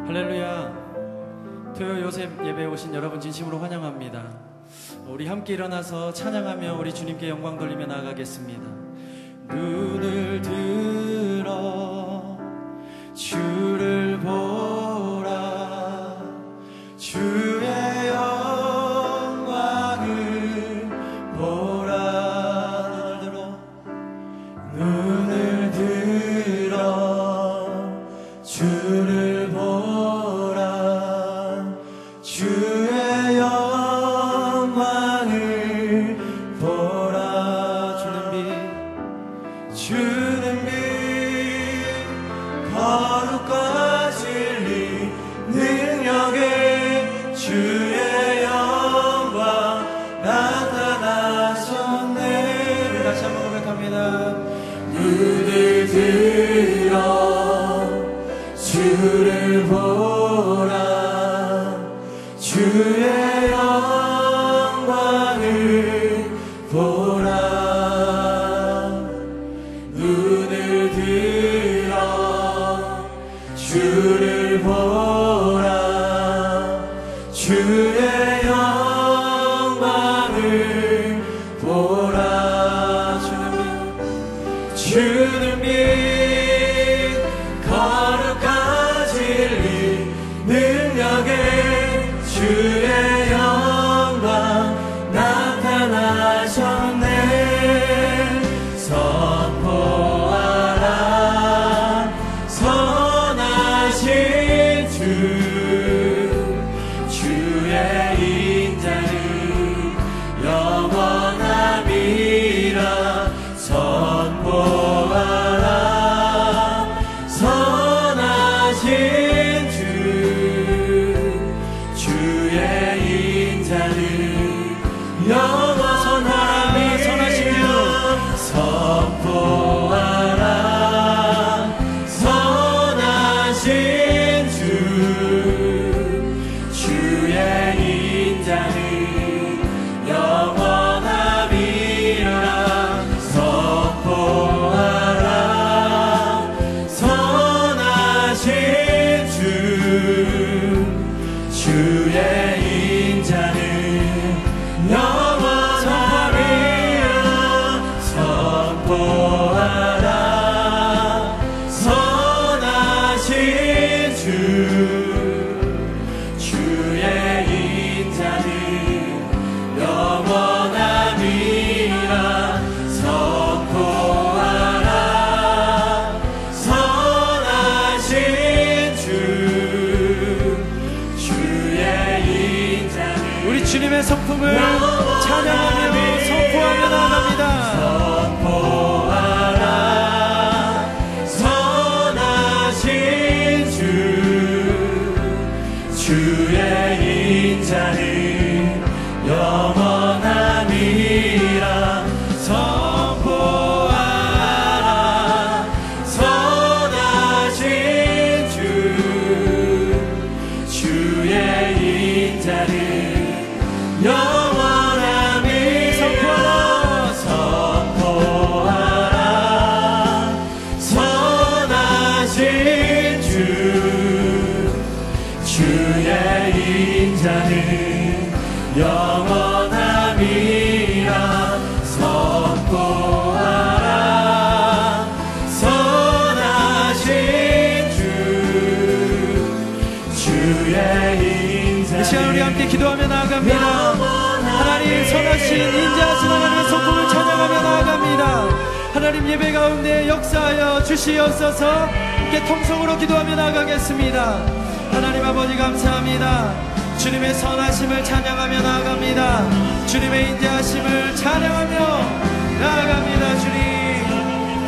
할렐루야. 토요 요셉 예배에 오신 여러분 진심으로 환영합니다. 우리 함께 일어나서 찬양하며 우리 주님께 영광 돌리며 나아가겠습니다. 눈을 들어 주를 보라. 주의 영광을 보라. 눈을 들어 주를 보라. 주의 영광을 보라. 주는 빛 거룩과 진리 능력에 주의 영광 나타나셨네. 다시 한번 고백합니다. 눈을 들어 주를 보라. 주의 영광을 보라. 눈을 들어 주를 보라. 주의 영광을 보라. 주는 빛 거룩한 진리 능력에 주의 영광 나타나셨네. 선포하라 선하신 주의 인자는 영원함이라. 선포하라 선하신 주의 인자는 영원함이라. 선하신 주 선포하라 선하신 주의 인자는 영원함이라. 선포하라 선하신 주의 인자는 영원함이라. 선포하라 선하신 주의 인자는 영원함이라. 선포하라 선하신 주의 인자는. 우리 주님의 성품을 찬양하며 선포하며 나아갑니다. 선포하라 선하신 주의 인자는 영원함이라. 선포하라 선하신 주의 인자는 영원함이. 선포하라 선하신 주의 인자는 영원함이라. 선포하라 선하신 주의 인자는. 이 시간 우리 함께 기도하며 나아갑니다. 하나님 선하신 인자하신 하나님의 성품을 찬양하며 나아갑니다. 하나님 예배 가운데 역사하여 주시옵소서. 함께 통성으로 기도하며 나아가겠습니다. 하나님 아버지 감사합니다. 주님의 선하심을 찬양하며 나아갑니다. 주님의 인자하심을 찬양하며 나아갑니다.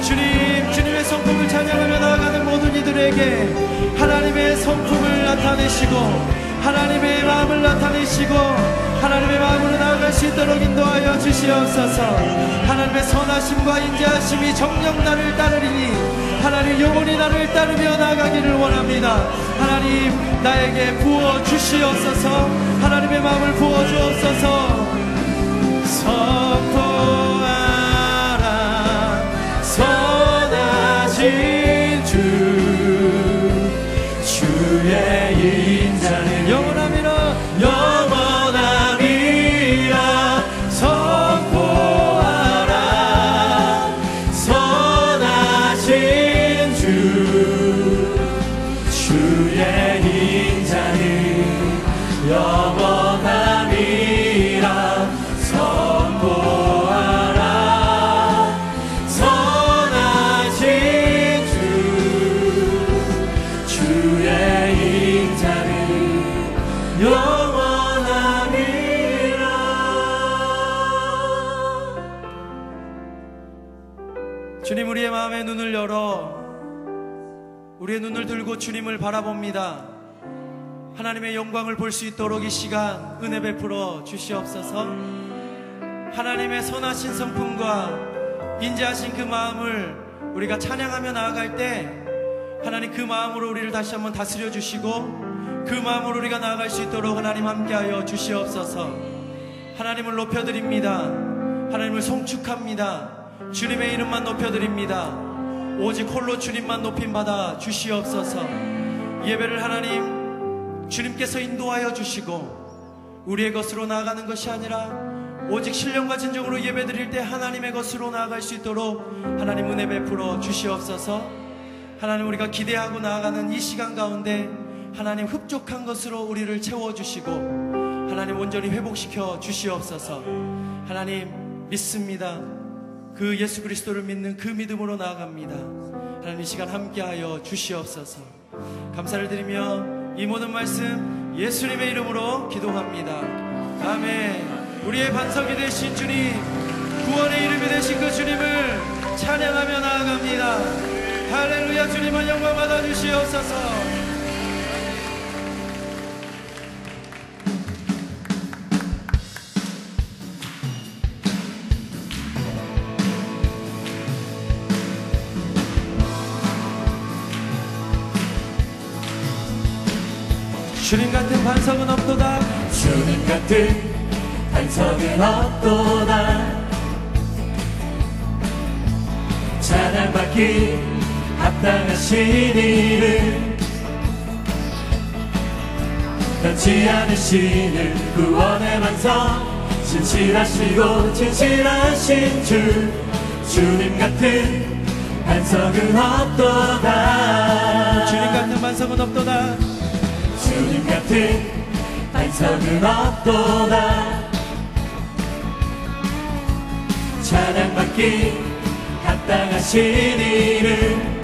주님의 성품을 찬양하며 나아가는 모든 이들에게 하나님의 성품을 나타내시고 하나님의 마음을 나타내시고 하나님의 마음으로 나아갈 수 있도록 인도하여 주시옵소서. 하나님의 선하심과 인자하심이 정녕 나를 따르리니 하나님 영원히 나를 따르며 나아가기를 원합니다. 하나님 나에게 부어 주시옵소서. 하나님의 마음을 부어 주옵소서. 선포하라 선하신 주 주의 인자는 영원함이라 영원함이라 선포하라. 선하신 주의 인자는 영원함이라 선포하라. 선하신 주의 인자는 영원함이라. 주님, 우리의 마음의 눈을 열어 우리의 눈을 들고 주님을 바라봅니다. 하나님의 영광을 볼 수 있도록 이 시간 은혜 베풀어 주시옵소서. 하나님의 선하신 성품과 인자하신 그 마음을 우리가 찬양하며 나아갈 때 하나님 그 마음으로 우리를 다시 한번 다스려 주시고 그 마음으로 우리가 나아갈 수 있도록 하나님 함께하여 주시옵소서. 하나님을 높여드립니다. 하나님을 송축합니다. 주님의 이름만 높여드립니다. 오직 홀로 주님만 높임받아 주시옵소서. 예배를 하나님 주님께서 인도하여 주시고 우리의 것으로 나아가는 것이 아니라 오직 신령과 진정으로 예배드릴 때 하나님의 것으로 나아갈 수 있도록 하나님 은혜 베풀어 주시옵소서. 하나님, 우리가 기대하고 나아가는 이 시간 가운데 하나님 흡족한 것으로 우리를 채워주시고 하나님 온전히 회복시켜 주시옵소서. 하나님 믿습니다. 그 예수 그리스도를 믿는 그 믿음으로 나아갑니다. 하나님 이 시간 함께하여 주시옵소서. 감사를 드리며 이 모든 말씀 예수님의 이름으로 기도합니다. 아멘. 우리의 반석이 되신 주님, 구원의 이름이 되신 그 주님을 찬양하며 나아갑니다. 할렐루야. 주님을 영광 받아 주시옵소서. 주님 같은 반석은 없도다. 주님 같은 반석은 없도다. 찬양받기 합당하신 이름, 변치 않으시는 구원의 반석, 진실하시고 진실하신 주. 주님 같은 반석은 없도다. 주님 같은 반석은 없도다. 주님 같은 반석은 없도다. 찬양받기 합당하신 이름,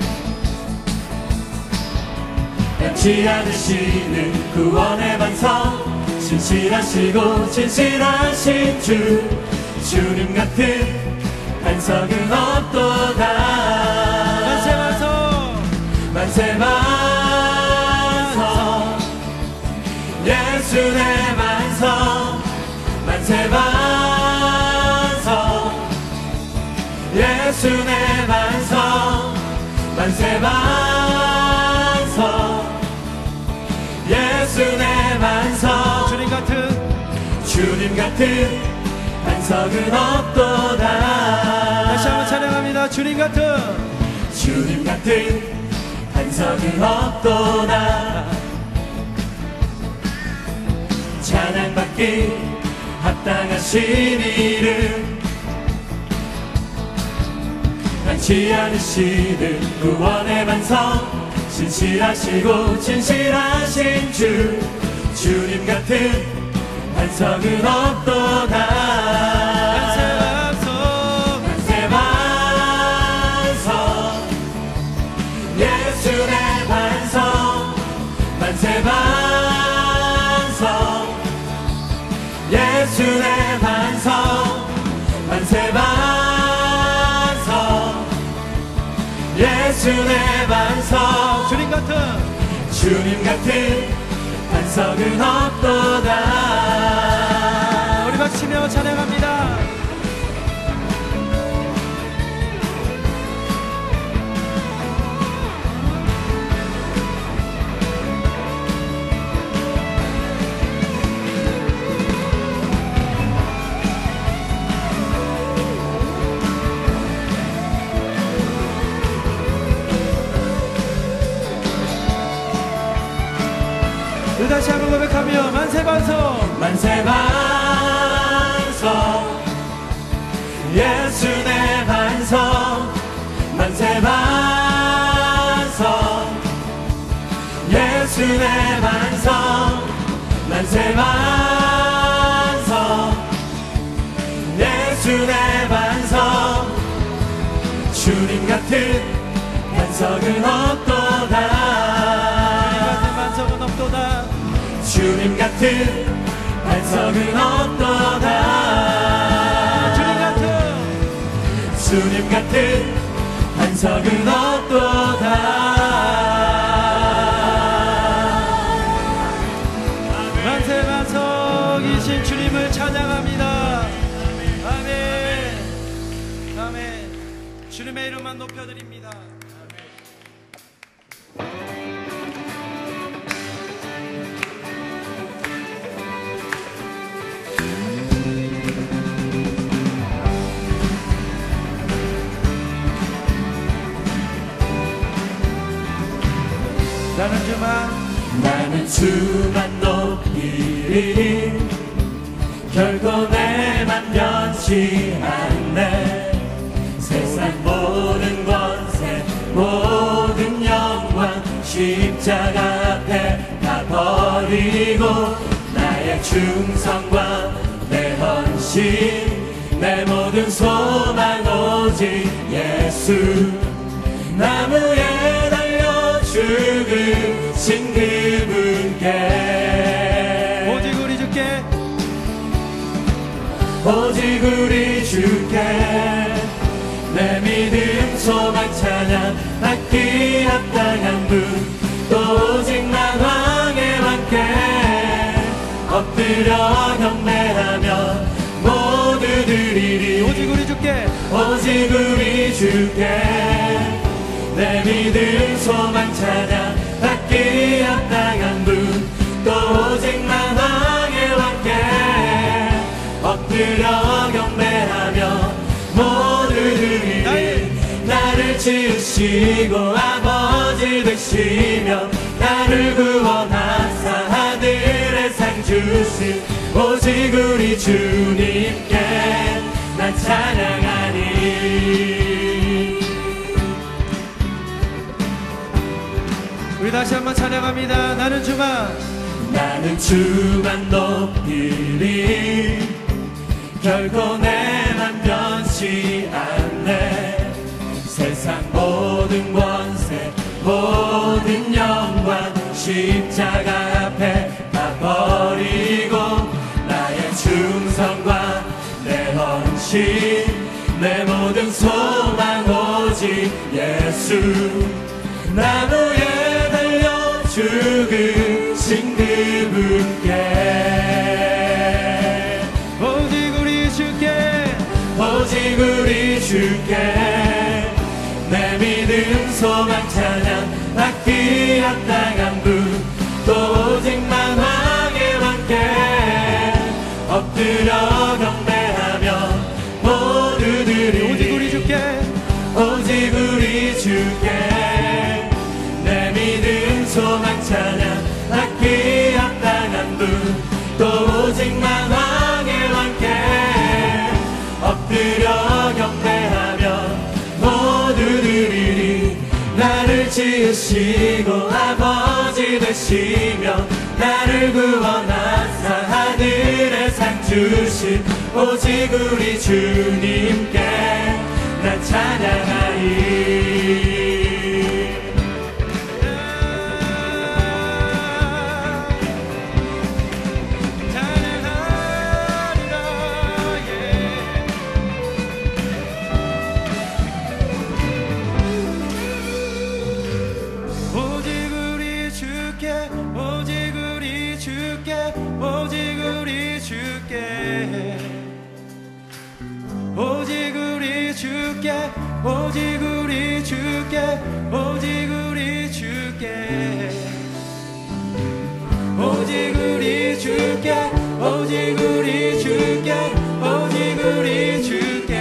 변치 않으시는 구원의 반석, 진실하시고 진실하신 주. 주님 같은 반석은 없도다. 만세 반석, 만세 반석, 예수 내 반석. 만세 반석, 예수 내 반석. 만세 반석, 예수 내 반석. 주님 같은 반석은 없도다. 다시 한번 찬양합니다. 주님 같은 반석은 없도다. 찬양받기 합당하신 이름, 변치 않으시는 구원의 반석, 진실하시고 진실하신 주. 주님 같은 반석은 없도다. 만세 반석, 만세 반석, 예수 내 반석. 만세 반석, 예수 내 반석. 만세 반석, 예수 내 반석. 주님 같은 반석은 없도다. 우리 박치며 찬양합니다. 우리 다시 한번 고백하며 만세 반석 만세 반석 예수 내 반석 만세 반석 예수 내 반석 만세 반석 예수 내 반석 주님 같은 반석은 없도다 반석은 없도다 주님 같은 반석은 없도다 주님 같은 반석은 없도다 만세 반석이신 주님을 찬양합니다. 아멘 아멘. 주님의 이름만 높여드립니다. 나는 주만 높이리 결코 내 맘 변치 않네 세상 모든 권세 모든 영광 십자가 앞에 다 버리고 나의 충성과 내 헌신 내 모든 소망 오직 예수 나무에 달려 죽으신 그분께 오직 우리 주께 오직 우리 주께 내 믿음 소망 찬양 받기 합당한 분 또 오직 만왕의 왕께 엎드려 경배하며 모두 드리리 오직 우리 주께 오직 우리 주께 내 믿음 소망 찬양 받기 합당한 분 또 오직 만왕의 왕께 엎드려 경배하며 모두 드리리 나를 지으시고 아버지 되시며 나를 구원하사 하늘의 상 주신 오직 우리 주님께 난 찬양하니 우리 다시 한번 찬양합니다. 나는 주만 높이리 결코 내만 변치 않네 세상 모든 권세 모든 영광 십자가 앞에 다 버리고 나의 충성과 내 헌신 내 모든 소망 오직 예수 나무에 달려 죽으신 그분께 오직 우리 주께 오직 우리 주께 내 믿음 소망 찬양 받기 합당한 분 또 오직 만왕의 왕께 엎드려 경배하며 모두 드리리 오직 우리 주께 오직 우리 주께 내 믿음 소망 찬양 받기 합당한 분 또 오직 만왕의 왕께 엎드려 경배하며 모두 드리리 나를 지으시고 아버지 되시며 나를 구원하사 하늘의 상 주신 오직 우리 주님께 난 찬양하리 오직 우리 주께 오직 우리 주께 오직 우리 주께 오직 우리 주께 오직 우리 주께 오직 우리 주께 오직 우리 주께 오직 우리 주께 오직 우리 주께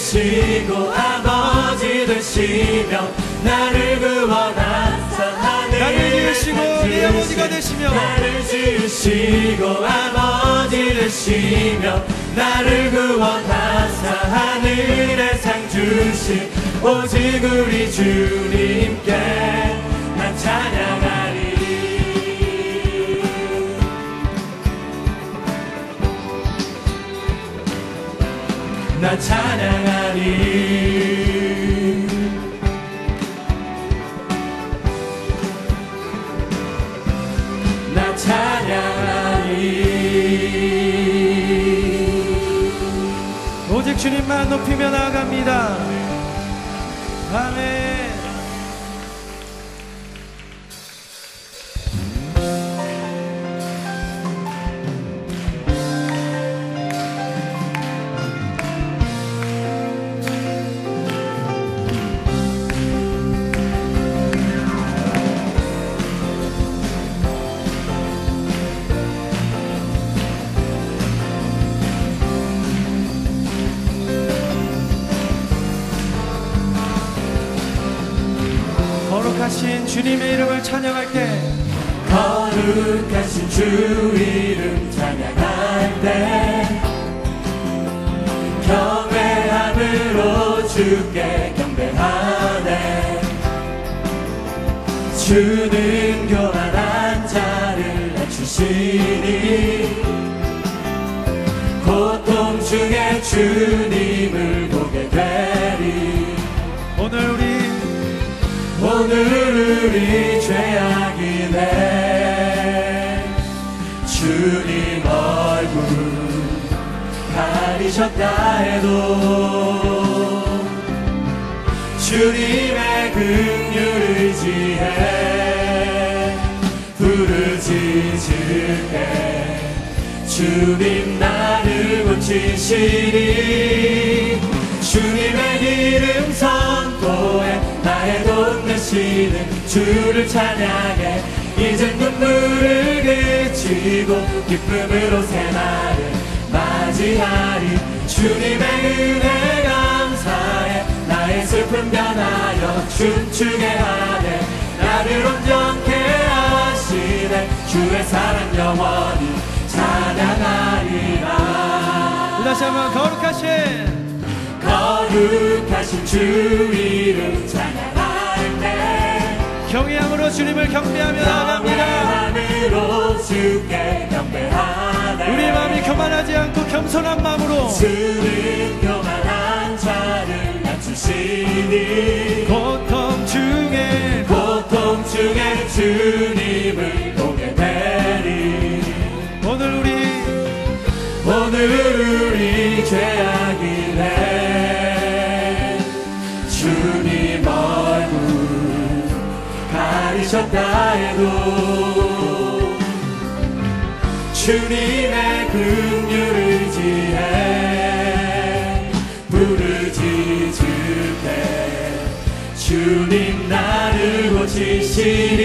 지으시고 아버지 되시며 나를 구원하사 나를 지으시고 내 아버지가 되시며 나를 지으시고 아버지 되시며 나를 구원하사 하늘의 상 주신 오직 우리 주님께 난 찬양하리. 난 찬양하리. 난 찬양하리. 오직 주님만 높이며 나아갑니다. 아멘. 거룩하신 주님의 이름을 찬양할 때 거룩하신 주 이름 찬양할 때 경배함으로 주께 경배하네. 주는 교만한 자를 낮추시니 고통 중에 주님을 보게 되리. 오늘 우리 죄악이네. 주님 얼굴 가리셨다 해도 주님의 긍휼을 의지해 부르짖을게. 주님 나를 고치시니 주님의 이름 선포해 나의 돈 되시는 주를 찬양해. 이젠 눈물을 그치고 기쁨으로 새날을 맞이하리. 주님의 은혜 감사해 나의 슬픔 변하여 춤추게 하네. 나를 온전케 하시네. 주의 사랑 영원히 찬양하리라. 다시 한번 거룩하신 주 이름 찬양할 때 경외함으로 주님을 경배하며 나아갑니다. 경외함으로 주께 경배하네. 우리 마음이 교만하지 않고 겸손한 마음으로 주는 교만한 자를 낮추시니 고통 중에 주님을 보게 되리. 오늘 우리 죄악이네. 주님 얼굴 가리셨다 해도 주님의 긍휼을 의지해 부르짖을게. 주님 나를 고치시니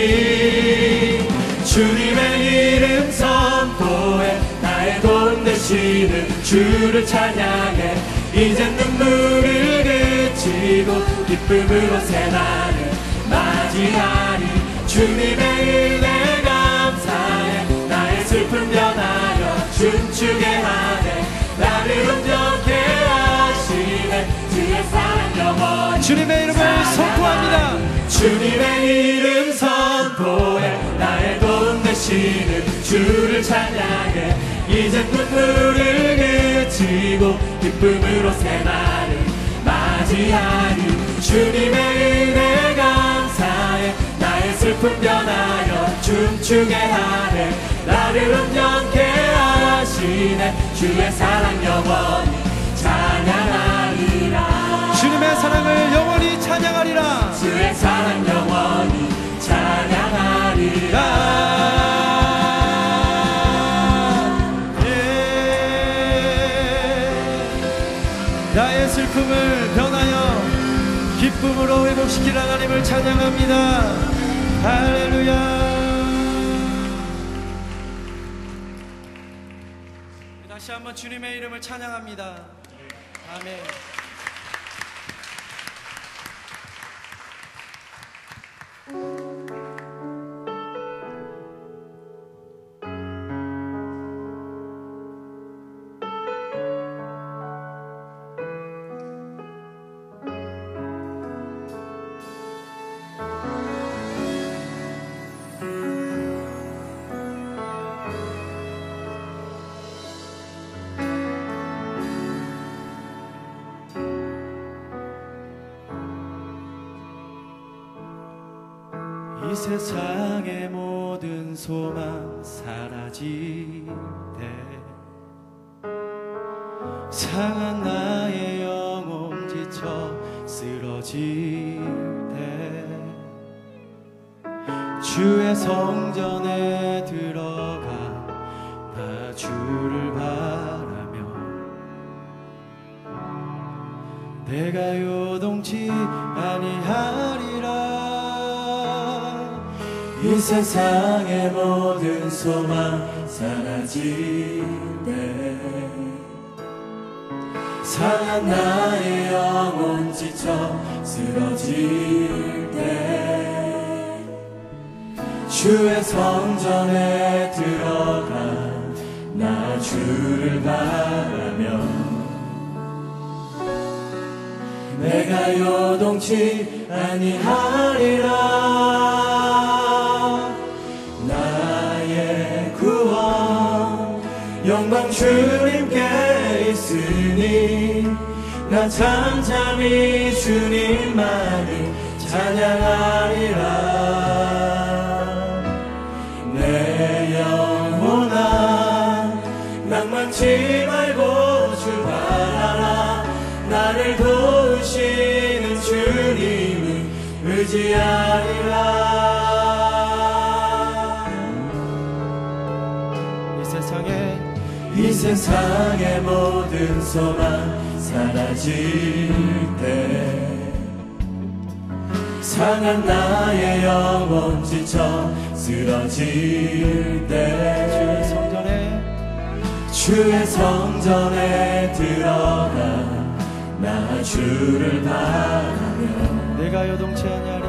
주님의 이름 선포해 나의 돈 되시는 주를 찬양해. 이젠 눈물을 그치고 기쁨으로 새날을 맞이하리. 주님의 은혜 감사해 나의 슬픔 변하여 춤추게 하네. 나를 온전케 하시네. 주의 사랑 영원히 주님의 이름을 선포합니다. 주님의 이름 선포해 나의 돈 되시는 주를 찬양해. 이젠 눈물을 그치고 기쁨으로 새날을 맞이하리. 주님의 은혜 감사해 나의 슬픔 변하여 춤추게 하네. 나를 온전케 하시네. 주의 사랑 영원히 찬양하리라. 주님의 사랑을 영원히 찬양하리라. 주의 사랑 영원히 찬양하리라. 나의 슬픔을 변하여 기쁨으로 회복시킬 하나님을 찬양합니다. 할렐루야. 다시 한번 주님의 이름을 찬양합니다. 아멘. 이 세상의 모든 소망 사라질 때 상한 나의 영혼 지쳐 쓰러질 때 주의 성전에 들어가 나 주를 바라며 내가 요동치 아니하리라. 이 세상의 모든 소망 사라질 때 상한 나의 영혼 지쳐 쓰러질 때 주의 성전에 들어가 나 주를 바라며 내가 요동치 아니하리라. 나의 구원 영광 주님께 있으니 나 잠잠히 주님만을 찬양하리라. 내 영혼아 낭만치 말고 주 바라라. 나를 도우시는 주님을 의지하리라. 이 세상의 모든 소망 사라질 때 상한 나의 영혼 지쳐 쓰러질 때 주의 성전에 들어가 나 주를 바라며 내가 요동치 아니하리.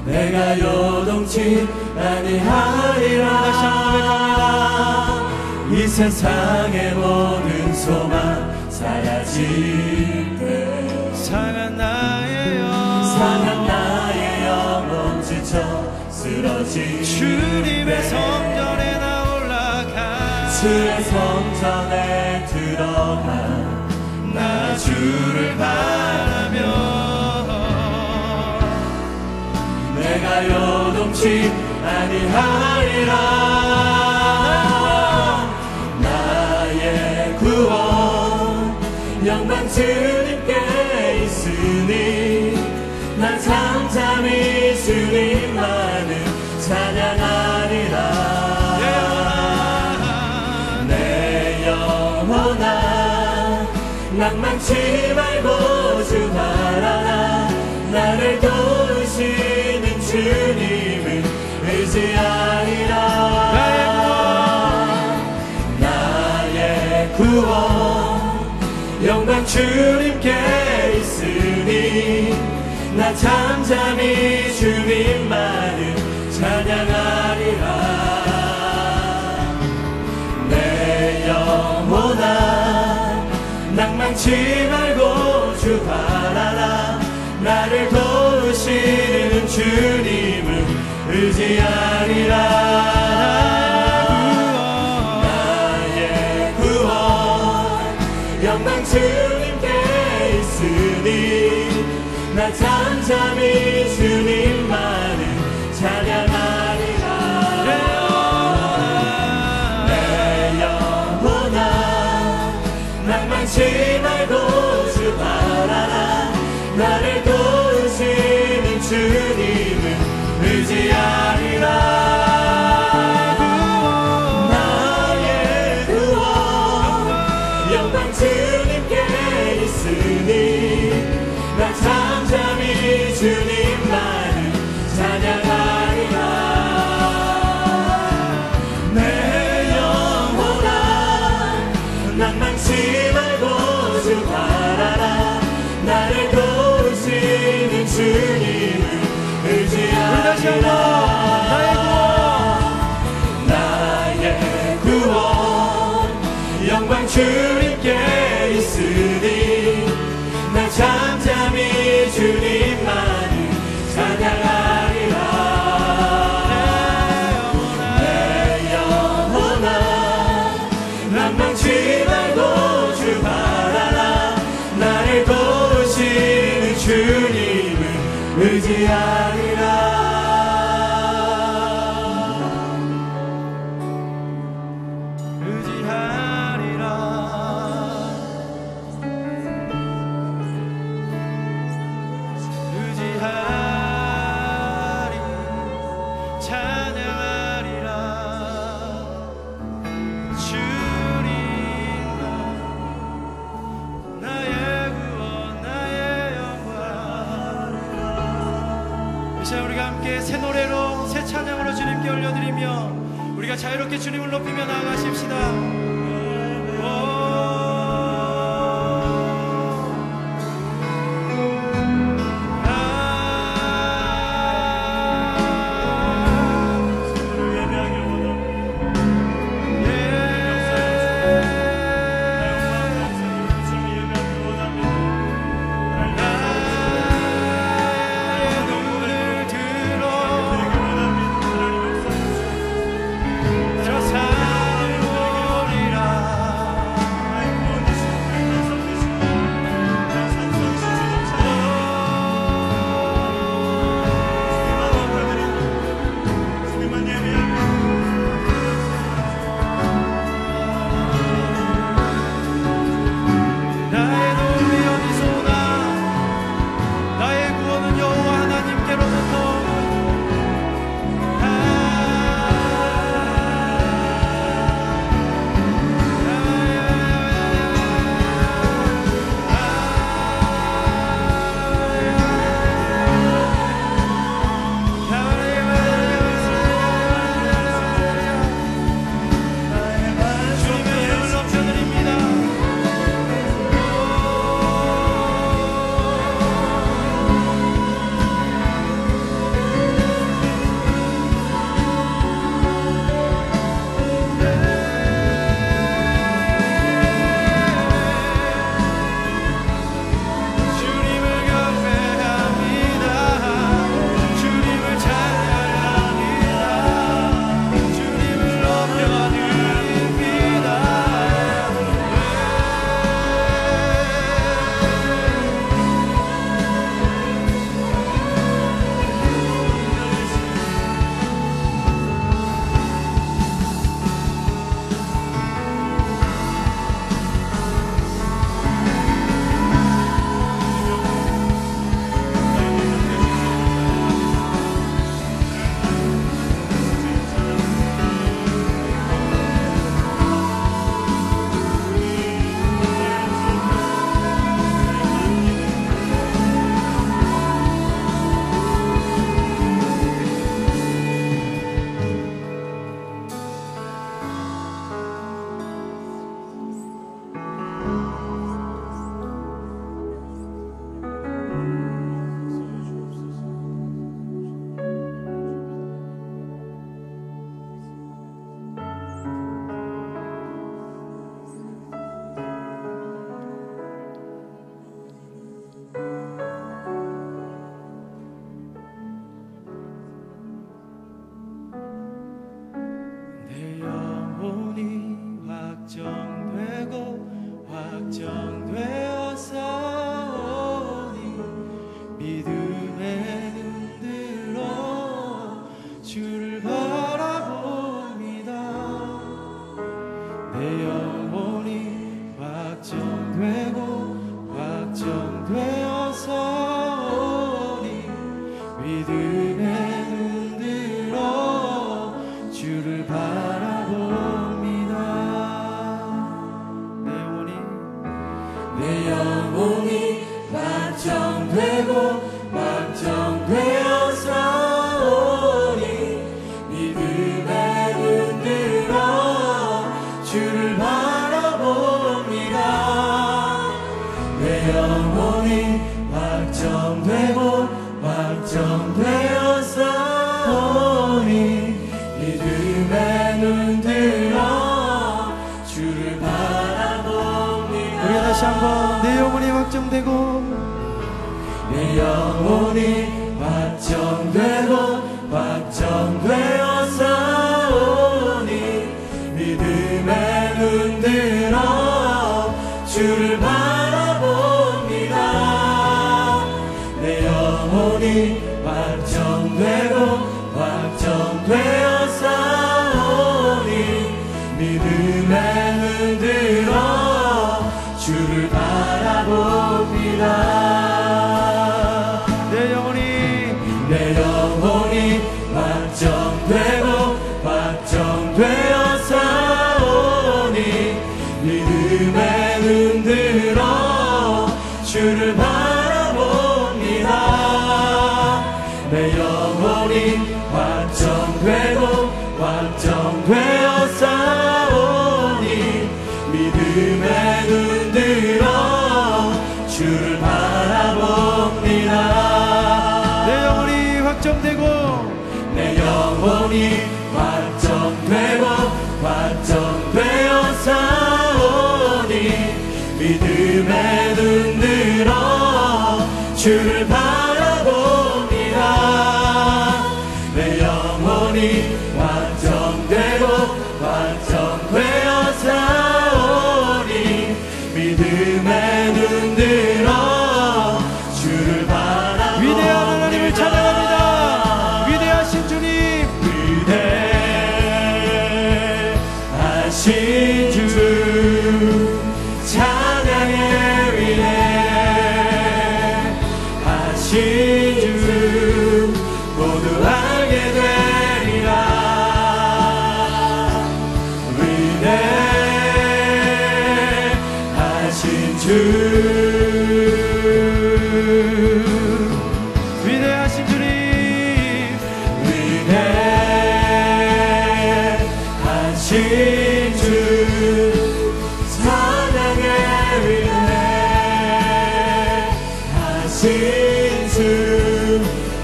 내가 요동치 아니하리라. 이 세상의 모든 소망 사라질 때 상한 나의 영혼 지쳐 쓰러질 주님의 성전에 나 올라가 주의 성전에 들어가 나 주를 바라며 내가 요동치 아니하리라. 나의 구원 영광 주님께 있으니 난 잠잠히 주님만을 찬양하리라. 내 영혼아 낭만치 말고 주 바라라. 나를 도우시는 주님을 의지하리라. 나의 구원 영광 주님께 있으니 나 잠잠히 주님만을 찬양하리라. 내 영혼아 낭만치 말고 주 바라라. 나를 도우시는 주님을 의지하리라. 나의 구원 영광 주님께 있으니 나 잠잠히 주님만을 찬양하리라. 내 영혼아 낭만치 말고 주 바라라. 나를 도우시는 주님을 의지하리라. 나의 구원 영광 주님께 있으니 나 잠잠히 주님만을 찬양하리라. 내 영혼아 낭만치 말고 주 바라라. 나를 도우시는 주님을 의지하리라. 나의 구원 영광 주님께 있으니 나 잠잠히 주님만을 찬양하리라. 내 영혼아 낭만치 말고 주 바라라. 나를 도우시는 주님을 의지하리라. 올려드리며 우리가 자유롭게 주님을 높이며 나아가십시다. 다시 한번 내 영혼이 확정되고 내 영혼이 확정되어 싸우니 믿음에 눈들어 주를 바라봅니다. 내 영혼이 확정되어 싸우니 믿음에 눈들어 주를 바라봅니다. 내 영혼이 확정되어 싸우니 믿음에 눈들어 주를 바라봅니다. 내 영혼이 확정되어 확정되어 싸우니 믿음의 눈 들어 주를 바라봅니다. 내 영혼이 확정되고 내 영혼이 확정되고 확정되어 싸우니 믿음의 눈 들어 주를 바라봅니다. 내 영혼이 확정되고 확정되어 싸우니 믿음의 눈 들어 주를 바라봅니다. 위대한 하나님을 찬양합니다. 위대하신 주님, 위대하신 주 찬양의 위대하신 주 모두 알게 되리라. 위대하신 주 위대하신 주님, 위대하신 주 찬양의 위대하신 주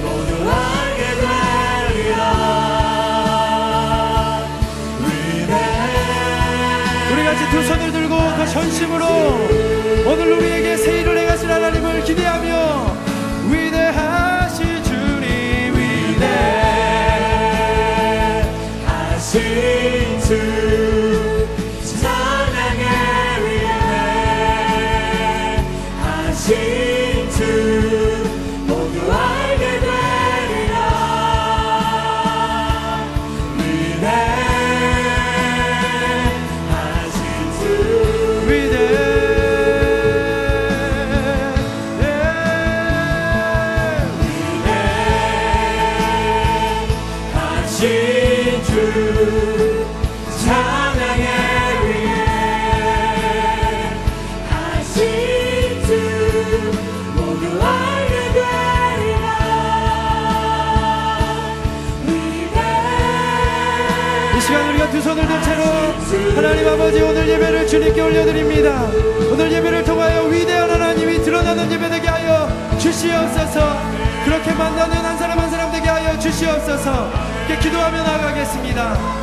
모두 알게 되리라. 우리 같이 두 손을 들고 그 전심으로 오늘 우리에게 새 일을 행하실 하나님을 기대하며 위대하신 주님, 위대하신 주 찬양의 위대하신 주 모두 알게 되리라. 위대하신 주 위대하신 주 찬양의 위대하신 주 모두 알게 되리라. 이 시간 우리가 두 손을 든 채로 하나님 아버지 오늘 예배를 주님께 올려드립니다. 오늘 예배를 통하여 위대한 하나님이 드러나는 예배 되게 하여 주시옵소서. 그렇게 만나는 한 사람 한 사람 되게 하여 주시옵소서. 이렇게 기도하며 나아가겠습니다.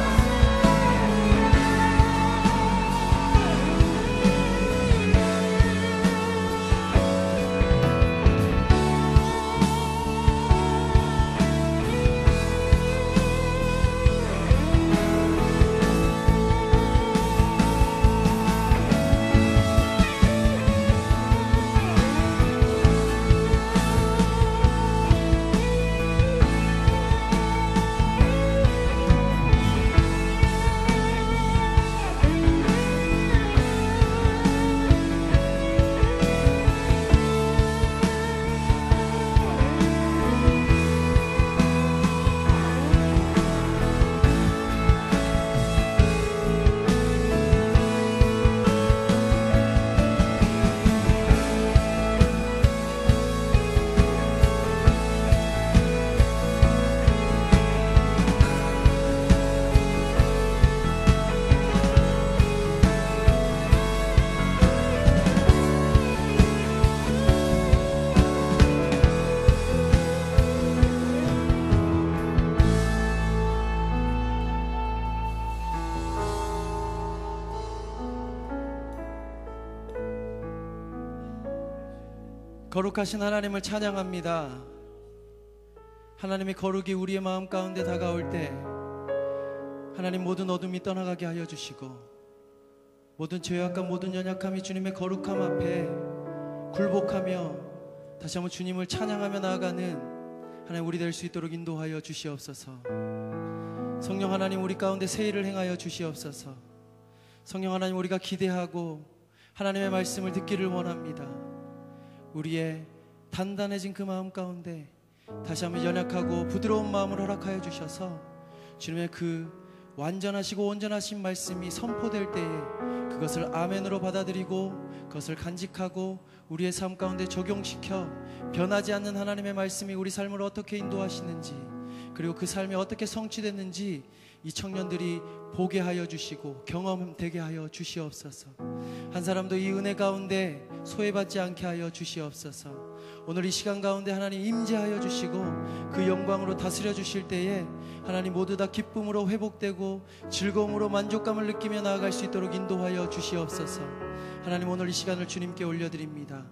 거룩하신 하나님을 찬양합니다. 하나님의 거룩이 우리의 마음 가운데 다가올 때 하나님 모든 어둠이 떠나가게 하여 주시고 모든 죄악과 모든 연약함이 주님의 거룩함 앞에 굴복하며 다시 한번 주님을 찬양하며 나아가는 하나님 우리 될 수 있도록 인도하여 주시옵소서. 성령 하나님 우리 가운데 새 일을 행하여 주시옵소서. 성령 하나님 우리가 기대하고 하나님의 말씀을 듣기를 원합니다. 우리의 단단해진 그 마음 가운데 다시 한번 연약하고 부드러운 마음을 허락하여 주셔서 주님의 그 완전하시고 온전하신 말씀이 선포될 때에 그것을 아멘으로 받아들이고 그것을 간직하고 우리의 삶 가운데 적용시켜 변하지 않는 하나님의 말씀이 우리 삶을 어떻게 인도하시는지 그리고 그 삶이 어떻게 성취됐는지 이 청년들이 보게 하여 주시고 경험되게 하여 주시옵소서. 한 사람도 이 은혜 가운데 소외받지 않게 하여 주시옵소서. 오늘 이 시간 가운데 하나님 임재하여 주시고 그 영광으로 다스려 주실 때에 하나님 모두 다 기쁨으로 회복되고 즐거움으로 만족감을 느끼며 나아갈 수 있도록 인도하여 주시옵소서. 하나님 오늘 이 시간을 주님께 올려드립니다.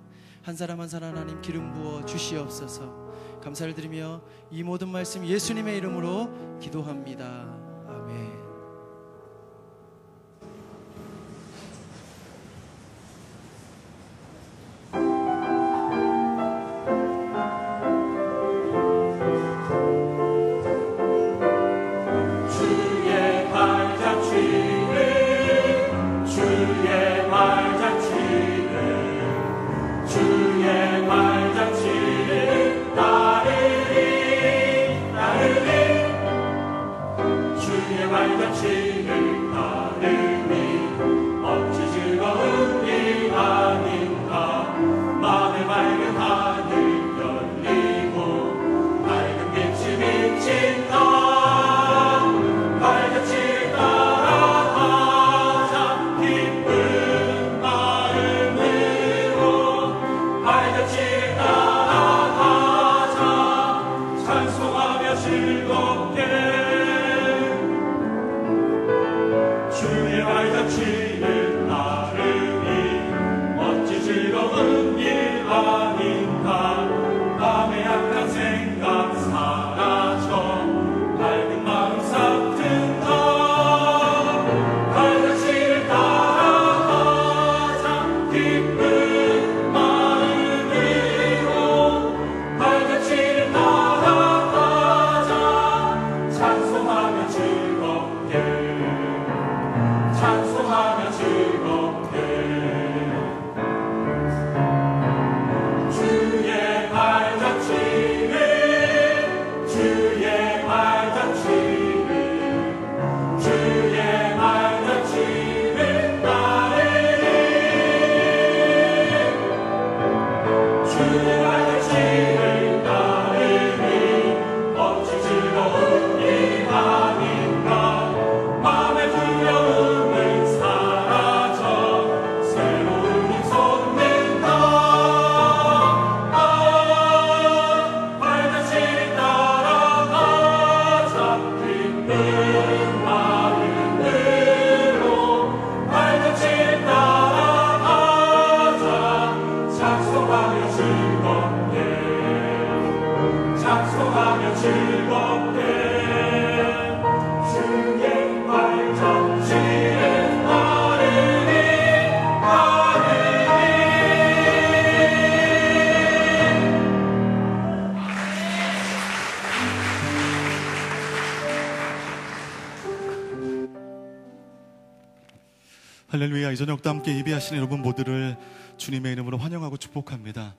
한 사람 한 사람 하나님 기름 부어 주시옵소서. 감사를 드리며 이 모든 말씀 예수님의 이름으로 기도합니다. 아멘. 할렐루야. 이 저녁도 함께 예배하시는 여러분 모두를 주님의 이름으로 환영하고 축복합니다.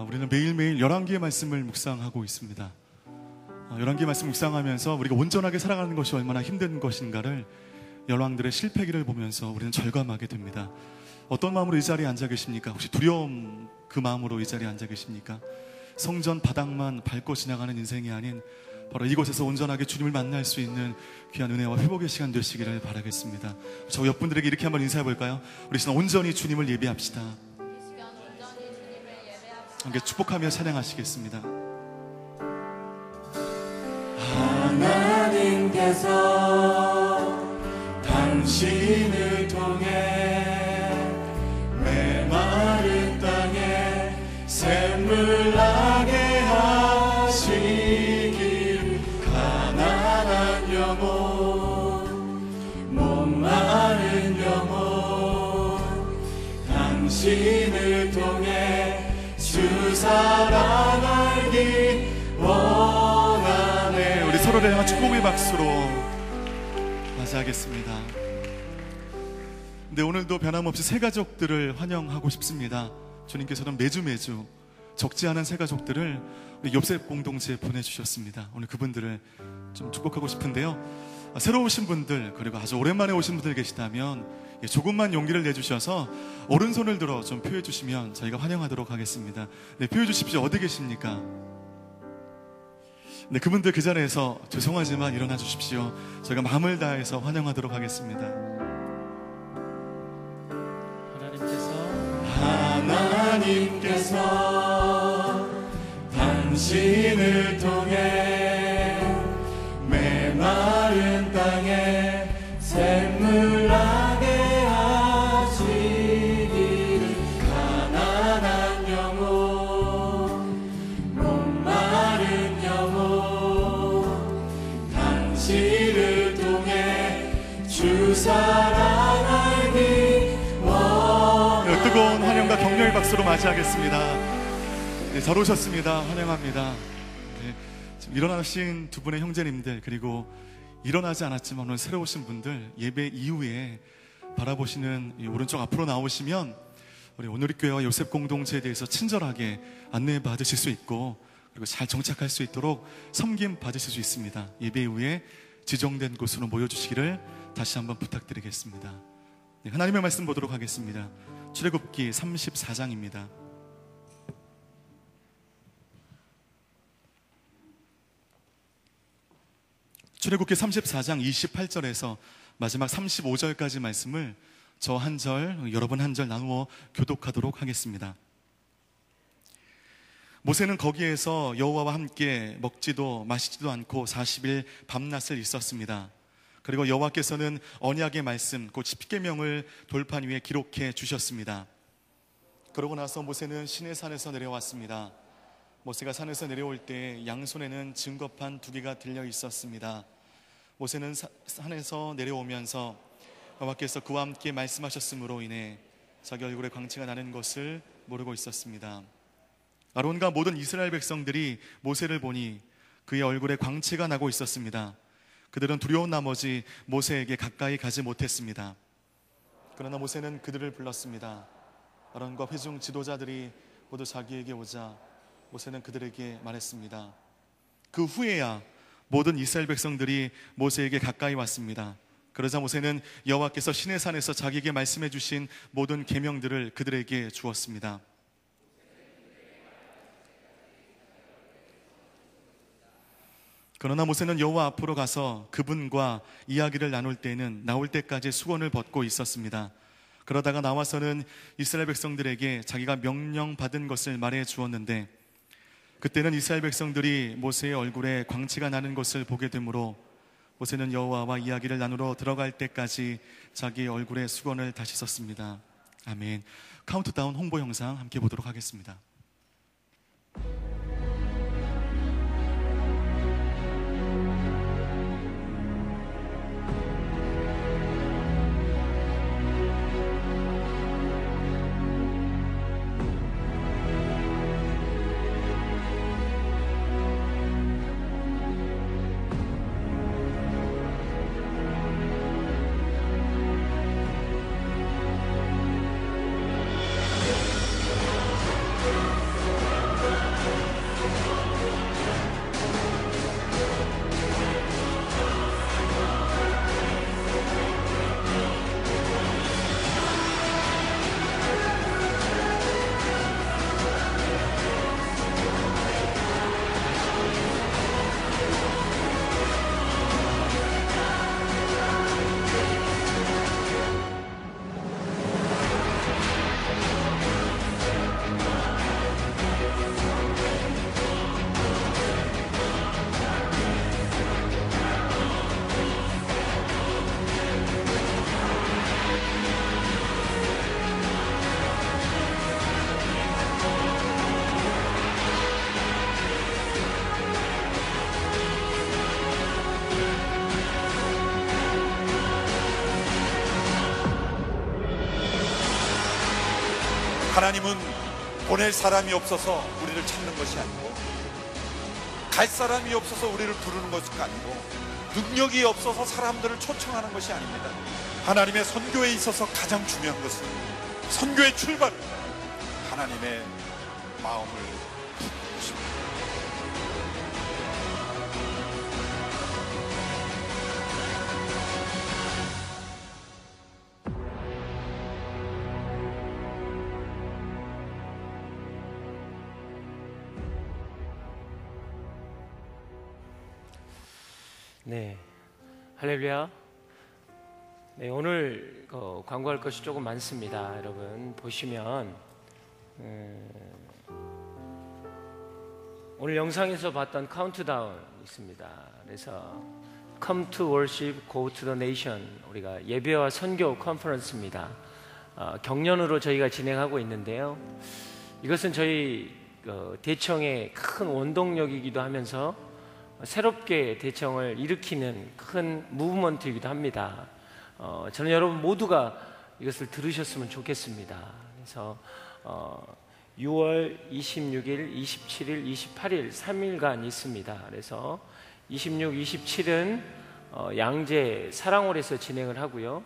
우리는 매일매일 열왕기의 말씀을 묵상하고 있습니다. 열왕기의 말씀 묵상하면서 우리가 온전하게 살아가는 것이 얼마나 힘든 것인가를 열왕들의 실패기를 보면서 우리는 절감하게 됩니다. 어떤 마음으로 이 자리에 앉아 계십니까? 혹시 두려움 그 마음으로 이 자리에 앉아 계십니까? 성전 바닥만 밟고 지나가는 인생이 아닌 바로 이곳에서 온전하게 주님을 만날 수 있는 귀한 은혜와 회복의 시간 되시기를 바라겠습니다. 저 옆분들에게 이렇게 한번 인사해 볼까요? 우리 시간 온전히 주님을 예배합시다. 함께 축복하며 찬양하시겠습니다. 하나님께서 당신을 통해 메마른 땅에 샘물 나게 하시길, 가난한 영혼 목마른 영혼 당신을 통해 주 사랑 알기 원하네. 우리 서로를 향한 축복의 박수로 맞이하겠습니다. 근데 오늘도 변함없이 새 가족들을 환영하고 싶습니다. 주님께서는 매주 적지 않은 새 가족들을 우리 욥셉 공동체에 보내주셨습니다. 오늘 그분들을 좀 축복하고 싶은데요, 새로 오신 분들 그리고 아주 오랜만에 오신 분들 계시다면 조금만 용기를 내주셔서 오른손을 들어 좀 표해 주시면 저희가 환영하도록 하겠습니다. 네, 표해 주십시오. 어디 계십니까? 네, 그분들 그 자리에서 죄송하지만 일어나 주십시오. 저희가 마음을 다해서 환영하도록 하겠습니다. 하나님께서 당신을 통해 메마른 땅에 샘물 나게 하시기를 가난한 영혼 목마른 영혼 당신을 통해 주 사랑 알기 원하네. 뜨거운 환영과 격려의 박수로 맞이하겠습니다. 네, 잘 오셨습니다. 환영합니다. 네, 지금 일어나신 두 분의 형제님들, 그리고 일어나지 않았지만 오늘 새로 오신 분들, 예배 이후에 바라보시는 이 오른쪽 앞으로 나오시면 우리 오누리교회와 요셉 공동체에 대해서 친절하게 안내 받으실 수 있고, 그리고 잘 정착할 수 있도록 섬김 받으실 수 있습니다. 예배 이후에 지정된 곳으로 모여주시기를 다시 한번 부탁드리겠습니다. 네, 하나님의 말씀 보도록 하겠습니다. 출애굽기 34장입니다. 출애굽기 34장 28절에서 마지막 35절까지 말씀을 저 한 절, 여러분 한 절 나누어 교독하도록 하겠습니다. 모세는 거기에서 여호와와 함께 먹지도 마시지도 않고 40일 밤낮을 있었습니다. 그리고 여호와께서는 언약의 말씀, 곧 십계명을 돌판 위에 기록해 주셨습니다. 그러고 나서 모세는 시내산에서 내려왔습니다. 모세가 산에서 내려올 때 양손에는 증거판 2개가 들려 있었습니다. 모세는 산에서 내려오면서 여호와께서 그와 함께 말씀하셨으므로 인해 자기 얼굴에 광채가 나는 것을 모르고 있었습니다. 아론과 모든 이스라엘 백성들이 모세를 보니 그의 얼굴에 광채가 나고 있었습니다. 그들은 두려운 나머지 모세에게 가까이 가지 못했습니다. 그러나 모세는 그들을 불렀습니다. 아론과 회중 지도자들이 모두 자기에게 오자 모세는 그들에게 말했습니다. 그 후에야 모든 이스라엘 백성들이 모세에게 가까이 왔습니다. 그러자 모세는 여호와께서 시내산에서 자기에게 말씀해 주신 모든 계명들을 그들에게 주었습니다. 그러나 모세는 여호와 앞으로 가서 그분과 이야기를 나눌 때는 나올 때까지 수건을 벗고 있었습니다. 그러다가 나와서는 이스라엘 백성들에게 자기가 명령받은 것을 말해 주었는데, 그때는 이스라엘 백성들이 모세의 얼굴에 광채가 나는 것을 보게 되므로 모세는 여호와와 이야기를 나누러 들어갈 때까지 자기의 얼굴에 수건을 다시 썼습니다. 아멘. 카운트다운 홍보 영상 함께 보도록 하겠습니다. 하나님은 보낼 사람이 없어서 우리를 찾는 것이 아니고, 갈 사람이 없어서 우리를 부르는 것이 아니고, 능력이 없어서 사람들을 초청하는 것이 아닙니다. 하나님의 선교에 있어서 가장 중요한 것은 선교의 출발을 하나님의 마음을 품는 것입니다. 네, 할렐루야. 네, 오늘 광고할 것이 조금 많습니다. 여러분 보시면 오늘 영상에서 봤던 카운트다운 있습니다. 그래서 Come to worship, go to the nation, 우리가 예배와 선교 컨퍼런스입니다. 경년으로 저희가 진행하고 있는데요. 이것은 저희 대청의 큰 원동력이기도 하면서 새롭게 대청을 일으키는 큰 무브먼트이기도 합니다. 저는 여러분 모두가 이것을 들으셨으면 좋겠습니다. 그래서 6월 26일, 27일, 28일 3일간 있습니다. 그래서 26, 27은 양재 사랑홀에서 진행을 하고요.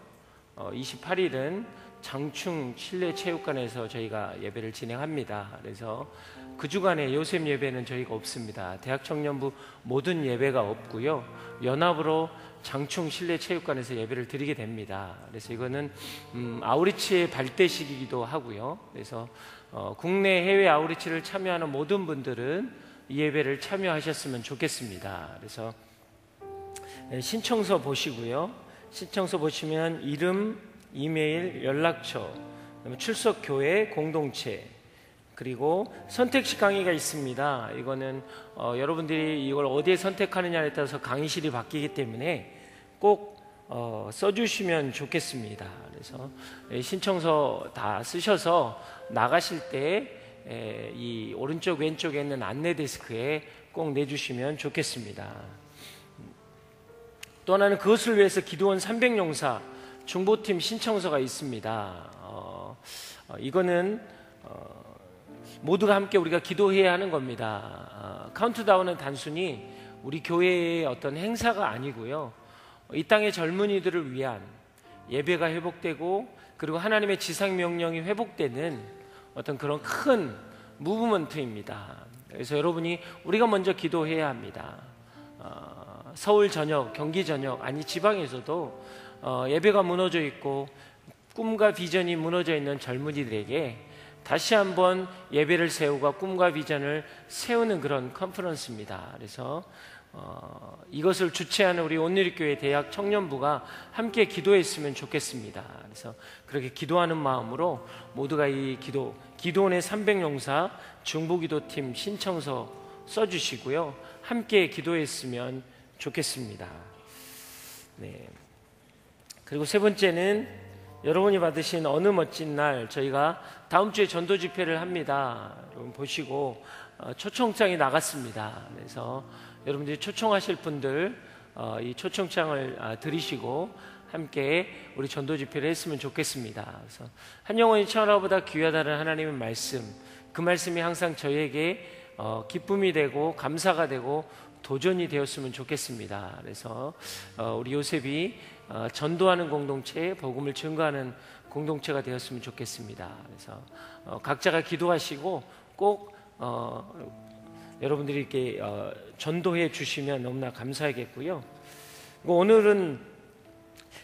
28일은 장충 실내체육관에서 저희가 예배를 진행합니다. 그래서 그 주간에 요셉 예배는 저희가 없습니다. 대학청년부 모든 예배가 없고요. 연합으로 장충 실내체육관에서 예배를 드리게 됩니다. 그래서 이거는 아우리치의 발대식이기도 하고요. 그래서 국내 해외 아우리치를 참여하는 모든 분들은 이 예배를 참여하셨으면 좋겠습니다. 그래서 신청서 보시고요. 신청서 보시면 이름, 이메일, 연락처, 출석 교회, 공동체, 그리고 선택식 강의가 있습니다. 이거는 여러분들이 이걸 어디에 선택하느냐에 따라서 강의실이 바뀌기 때문에 꼭 써주시면 좋겠습니다. 그래서 신청서 다 쓰셔서 나가실 때 이 오른쪽 왼쪽에 있는 안내 데스크에 꼭 내주시면 좋겠습니다. 또 하나는 그것을 위해서 기도원 300용사 중보팀 신청서가 있습니다. 이거는 모두가 함께 우리가 기도해야 하는 겁니다. 카운트다운은 단순히 우리 교회의 어떤 행사가 아니고요. 이 땅의 젊은이들을 위한 예배가 회복되고 그리고 하나님의 지상명령이 회복되는 어떤 그런 큰 무브먼트입니다. 그래서 여러분이 우리가 먼저 기도해야 합니다. 서울 전역, 경기 전역, 아니 지방에서도 예배가 무너져 있고 꿈과 비전이 무너져 있는 젊은이들에게 다시 한번 예배를 세우고 꿈과 비전을 세우는 그런 컨퍼런스입니다. 그래서 이것을 주최하는 우리 온누리교회 대학 청년부가 함께 기도했으면 좋겠습니다. 그래서 그렇게 기도하는 마음으로 모두가 이 기도원의 300용사 중보기도팀 신청서 써주시고요. 함께 기도했으면 좋겠습니다. 네. 그리고 세 번째는 여러분이 받으신 어느 멋진 날, 저희가 다음 주에 전도 집회를 합니다. 여러분 보시고 초청장이 나갔습니다. 그래서 여러분들이 초청하실 분들 이 초청장을 들으시고 함께 우리 전도 집회를 했으면 좋겠습니다. 그래서 한 영혼이 천하보다 귀하다는 하나님의 말씀, 그 말씀이 항상 저희에게 기쁨이 되고 감사가 되고 도전이 되었으면 좋겠습니다. 그래서 우리 요셉이 전도하는 공동체, 복음을 증거하는 공동체가 되었으면 좋겠습니다. 그래서 각자가 기도하시고 꼭 여러분들이 이렇게 전도해 주시면 너무나 감사하겠고요. 오늘은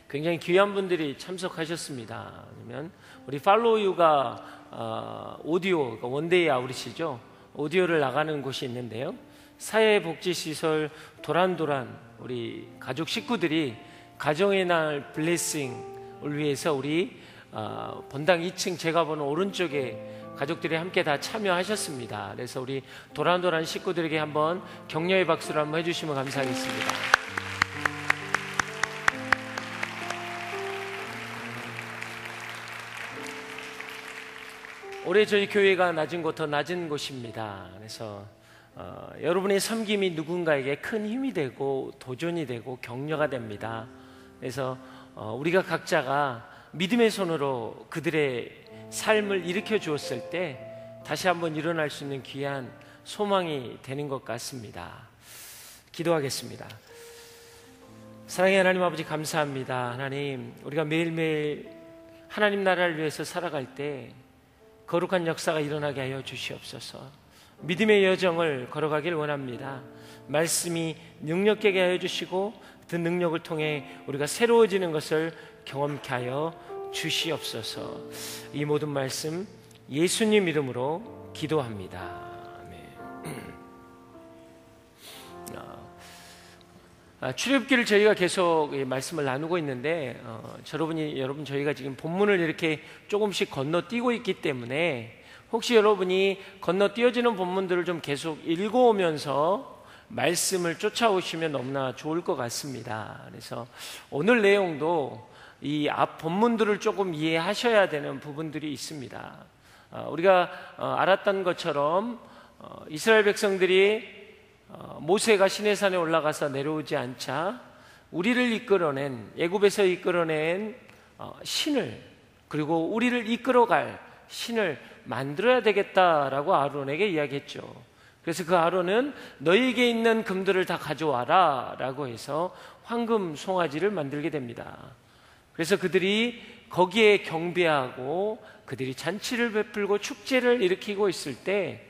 굉장히 귀한 분들이 참석하셨습니다. 그러면 우리 팔로우유가 오디오, 원데이 아우리시죠. 오디오를 나가는 곳이 있는데요. 사회복지시설 도란도란 우리 가족 식구들이 가정의 날 블레싱을 위해서 우리 본당 2층 제가 보는 오른쪽에 가족들이 함께 다 참여하셨습니다. 그래서 우리 도란도란 식구들에게 한번 격려의 박수를 한번 해주시면 감사하겠습니다. 올해 저희 교회가 낮은 곳 더 낮은 곳입니다. 그래서 여러분의 섬김이 누군가에게 큰 힘이 되고 도전이 되고 격려가 됩니다. 그래서 우리가 각자가 믿음의 손으로 그들의 삶을 일으켜 주었을 때 다시 한번 일어날 수 있는 귀한 소망이 되는 것 같습니다. 기도하겠습니다. 사랑의 하나님 아버지, 감사합니다. 하나님, 우리가 매일매일 하나님 나라를 위해서 살아갈 때 거룩한 역사가 일어나게 하여 주시옵소서. 믿음의 여정을 걸어가길 원합니다. 말씀이 능력되게 하여 주시고 그 능력을 통해 우리가 새로워지는 것을 경험케 하여 주시옵소서. 이 모든 말씀 예수님 이름으로 기도합니다. 아멘. 출애굽기를 저희가 계속 말씀을 나누고 있는데 여러분 저희가 지금 본문을 이렇게 조금씩 건너뛰고 있기 때문에 혹시 여러분이 건너뛰어지는 본문들을 좀 계속 읽어오면서 말씀을 쫓아오시면 너무나 좋을 것 같습니다. 그래서 오늘 내용도 이 앞 본문들을 조금 이해하셔야 되는 부분들이 있습니다. 우리가 알았던 것처럼 이스라엘 백성들이 모세가 시내산에 올라가서 내려오지 않자 우리를 이끌어낸, 애굽에서 이끌어낸 신을, 그리고 우리를 이끌어갈 신을 만들어야 되겠다라고 아론에게 이야기했죠. 그래서 그 아론은 너희에게 있는 금들을 다 가져와라 라고 해서 황금 송아지를 만들게 됩니다. 그래서 그들이 거기에 경배하고 그들이 잔치를 베풀고 축제를 일으키고 있을 때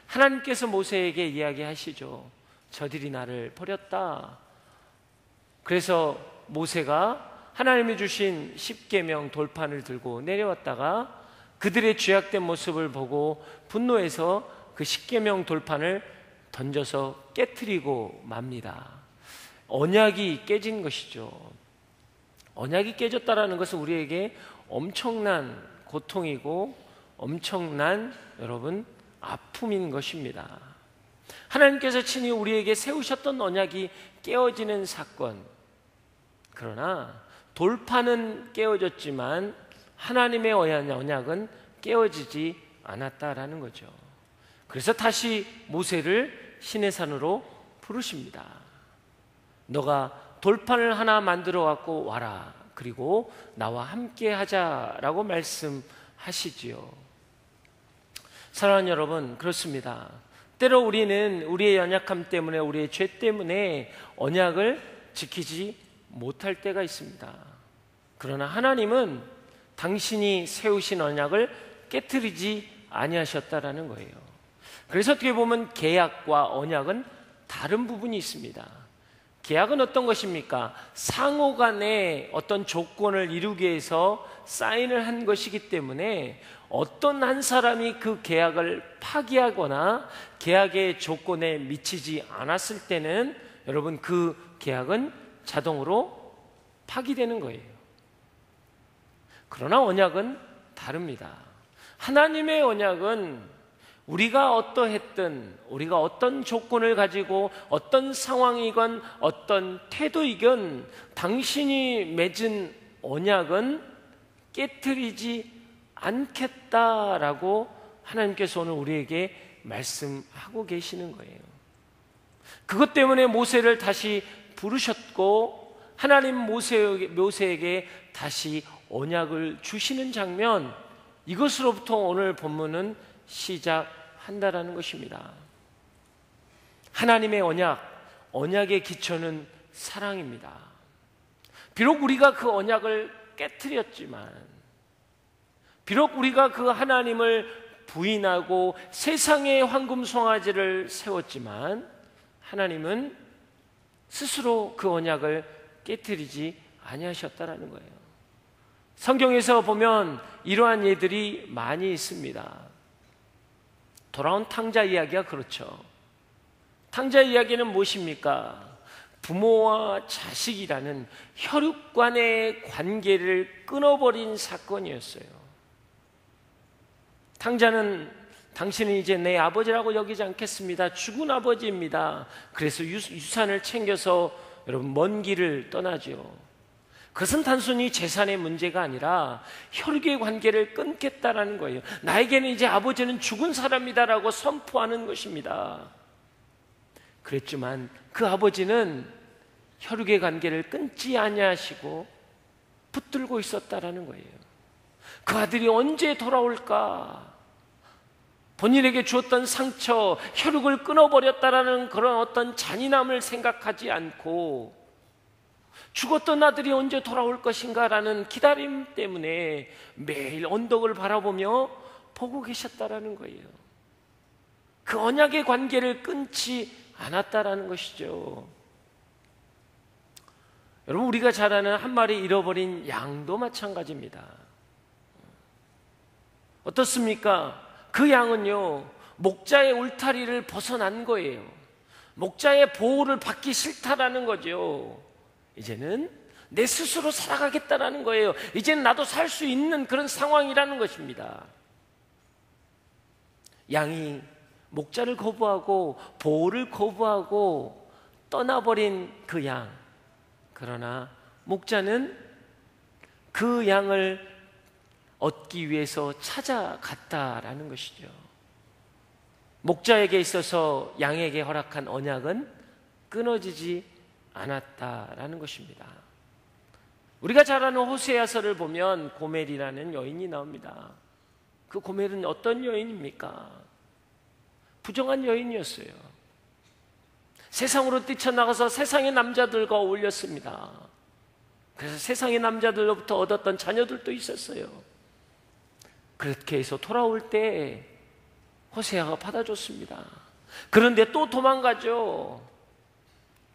하나님께서 모세에게 이야기하시죠. 저들이 나를 버렸다. 그래서 모세가 하나님이 주신 십계명 돌판을 들고 내려왔다가 그들의 죄악된 모습을 보고 분노해서 그 십계명 돌판을 던져서 깨트리고 맙니다. 언약이 깨진 것이죠. 언약이 깨졌다라는 것은 우리에게 엄청난 고통이고 엄청난 여러분 아픔인 것입니다. 하나님께서 친히 우리에게 세우셨던 언약이 깨어지는 사건. 그러나 돌판은 깨어졌지만 하나님의 언약은 깨어지지 않았다라는 거죠. 그래서 다시 모세를 시내산으로 부르십니다. 너가 돌판을 하나 만들어 갖고 와라. 그리고 나와 함께 하자라고 말씀하시지요. 사랑하는 여러분, 그렇습니다. 때로 우리는 우리의 연약함 때문에, 우리의 죄 때문에 언약을 지키지 못할 때가 있습니다. 그러나 하나님은 당신이 세우신 언약을 깨트리지 아니하셨다라는 거예요. 그래서 어떻게 보면 계약과 언약은 다른 부분이 있습니다. 계약은 어떤 것입니까? 상호 간에 어떤 조건을 이루기 위해서 사인을 한 것이기 때문에 어떤 한 사람이 그 계약을 파기하거나 계약의 조건에 미치지 않았을 때는 여러분 그 계약은 자동으로 파기되는 거예요. 그러나 언약은 다릅니다. 하나님의 언약은 우리가 어떠했든, 우리가 어떤 조건을 가지고 어떤 상황이건 어떤 태도이건 당신이 맺은 언약은 깨트리지 않겠다라고 하나님께서 오늘 우리에게 말씀하고 계시는 거예요. 그것 때문에 모세를 다시 부르셨고 하나님 모세에게 다시 언약을 주시는 장면, 이것으로부터 오늘 본문은 시작한다라는 것입니다. 하나님의 언약의 기초는 사랑입니다. 비록 우리가 그 언약을 깨트렸지만, 비록 우리가 그 하나님을 부인하고 세상의 황금 송아지를 세웠지만 하나님은 스스로 그 언약을 깨트리지 아니하셨다라는 거예요. 성경에서 보면 이러한 예들이 많이 있습니다. 돌아온 탕자 이야기가 그렇죠. 탕자 이야기는 무엇입니까? 부모와 자식이라는 혈육 간의 관계를 끊어버린 사건이었어요. 탕자는 당신은 이제 내 아버지라고 여기지 않겠습니다. 죽은 아버지입니다. 그래서 유산을 챙겨서 여러분 먼 길을 떠나죠. 그것은 단순히 재산의 문제가 아니라 혈육의 관계를 끊겠다라는 거예요. 나에게는 이제 아버지는 죽은 사람이다라고 선포하는 것입니다. 그랬지만 그 아버지는 혈육의 관계를 끊지 아니하시고 붙들고 있었다라는 거예요. 그 아들이 언제 돌아올까? 본인에게 주었던 상처, 혈육을 끊어버렸다라는 그런 어떤 잔인함을 생각하지 않고 죽었던 아들이 언제 돌아올 것인가라는 기다림 때문에 매일 언덕을 바라보며 보고 계셨다라는 거예요. 그 언약의 관계를 끊지 않았다라는 것이죠. 여러분, 우리가 잘 아는 한 마리 잃어버린 양도 마찬가지입니다. 어떻습니까? 그 양은요, 목자의 울타리를 벗어난 거예요. 목자의 보호를 받기 싫다라는 거죠. 이제는 내 스스로 살아가겠다라는 거예요. 이제는 나도 살 수 있는 그런 상황이라는 것입니다. 양이 목자를 거부하고 보호를 거부하고 떠나버린 그 양. 그러나 목자는 그 양을 얻기 위해서 찾아갔다라는 것이죠. 목자에게 있어서 양에게 허락한 언약은 끊어지지 않았다라는 것입니다. 우리가 잘 아는 호세아서를 보면 고멜이라는 여인이 나옵니다. 그 고멜은 어떤 여인입니까? 부정한 여인이었어요. 세상으로 뛰쳐나가서 세상의 남자들과 어울렸습니다. 그래서 세상의 남자들로부터 얻었던 자녀들도 있었어요. 그렇게 해서 돌아올 때 호세아가 받아줬습니다. 그런데 또 도망가죠.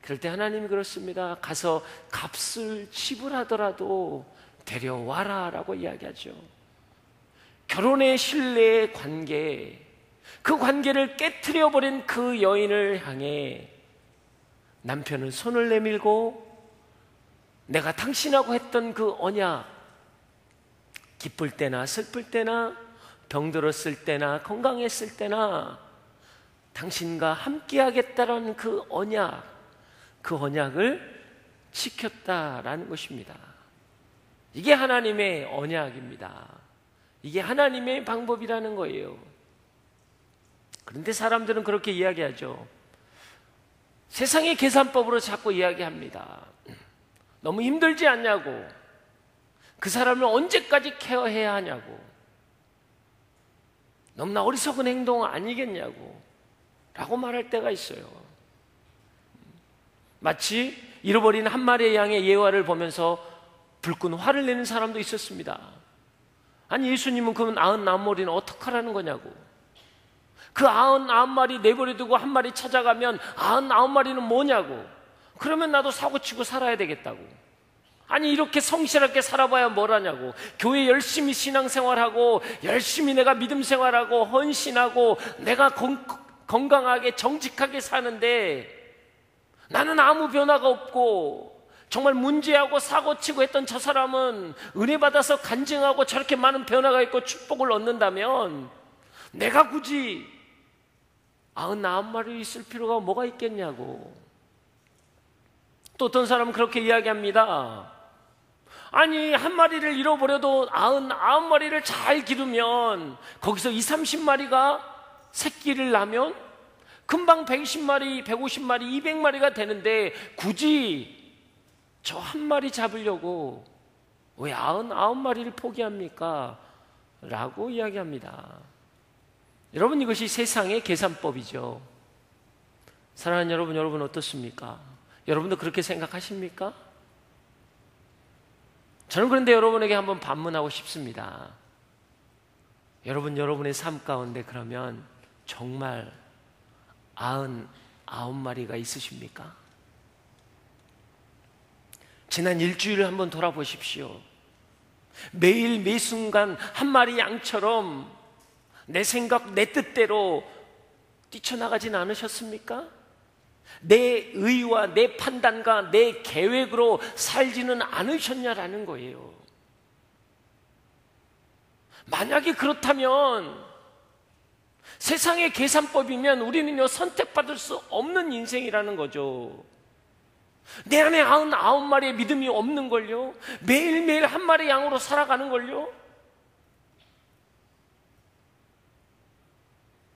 그럴 때 하나님이 그렇습니다. 가서 값을 지불하더라도 데려와라 라고 이야기하죠. 결혼의 신뢰의 관계, 그 관계를 깨트려버린 그 여인을 향해 남편은 손을 내밀고 내가 당신하고 했던 그 언약, 기쁠 때나 슬플 때나 병들었을 때나 건강했을 때나 당신과 함께 하겠다라는 그 언약을 지켰다라는 것입니다. 이게 하나님의 언약입니다. 이게 하나님의 방법이라는 거예요. 그런데 사람들은 그렇게 이야기하죠. 세상의 계산법으로 자꾸 이야기합니다. 너무 힘들지 않냐고, 그 사람을 언제까지 케어해야 하냐고, 너무나 어리석은 행동 아니겠냐고 라고 말할 때가 있어요. 마치 잃어버린 한 마리의 양의 예화를 보면서 불끈 화를 내는 사람도 있었습니다. 아니 예수님은 그러면 99마리는 어떡하라는 거냐고, 그 99마리 내버려두고 한 마리 찾아가면 99마리는 뭐냐고, 그러면 나도 사고치고 살아야 되겠다고. 아니 이렇게 성실하게 살아봐야 뭘 하냐고, 교회 열심히 신앙생활하고 열심히 내가 믿음생활하고 헌신하고 내가 건강하게 정직하게 사는데 나는 아무 변화가 없고 정말 문제하고 사고치고 했던 저 사람은 은혜 받아서 간증하고 저렇게 많은 변화가 있고 축복을 얻는다면 내가 굳이 99마리 있을 필요가 뭐가 있겠냐고. 또 어떤 사람은 그렇게 이야기합니다. 아니 한 마리를 잃어버려도 99마리를 잘 기르면 거기서 20-30마리가 새끼를 낳으면 금방 120마리, 150마리, 200마리가 되는데 굳이 저 한 마리 잡으려고 왜 99마리를 포기합니까? 라고 이야기합니다. 여러분, 이것이 세상의 계산법이죠. 사랑하는 여러분 어떻습니까? 여러분도 그렇게 생각하십니까? 저는 그런데 여러분에게 한번 반문하고 싶습니다. 여러분의 삶 가운데 그러면 정말 99마리가 있으십니까? 지난 일주일을 한번 돌아보십시오. 매일 매 순간 한 마리 양처럼 내 생각, 내 뜻대로 뛰쳐나가진 않으셨습니까? 내 의와 내 판단과 내 계획으로 살지는 않으셨냐라는 거예요. 만약에 그렇다면 세상의 계산법이면 우리는요 선택받을 수 없는 인생이라는 거죠. 내 안에 99마리의 믿음이 없는 걸요, 매일매일 한 마리 양으로 살아가는 걸요.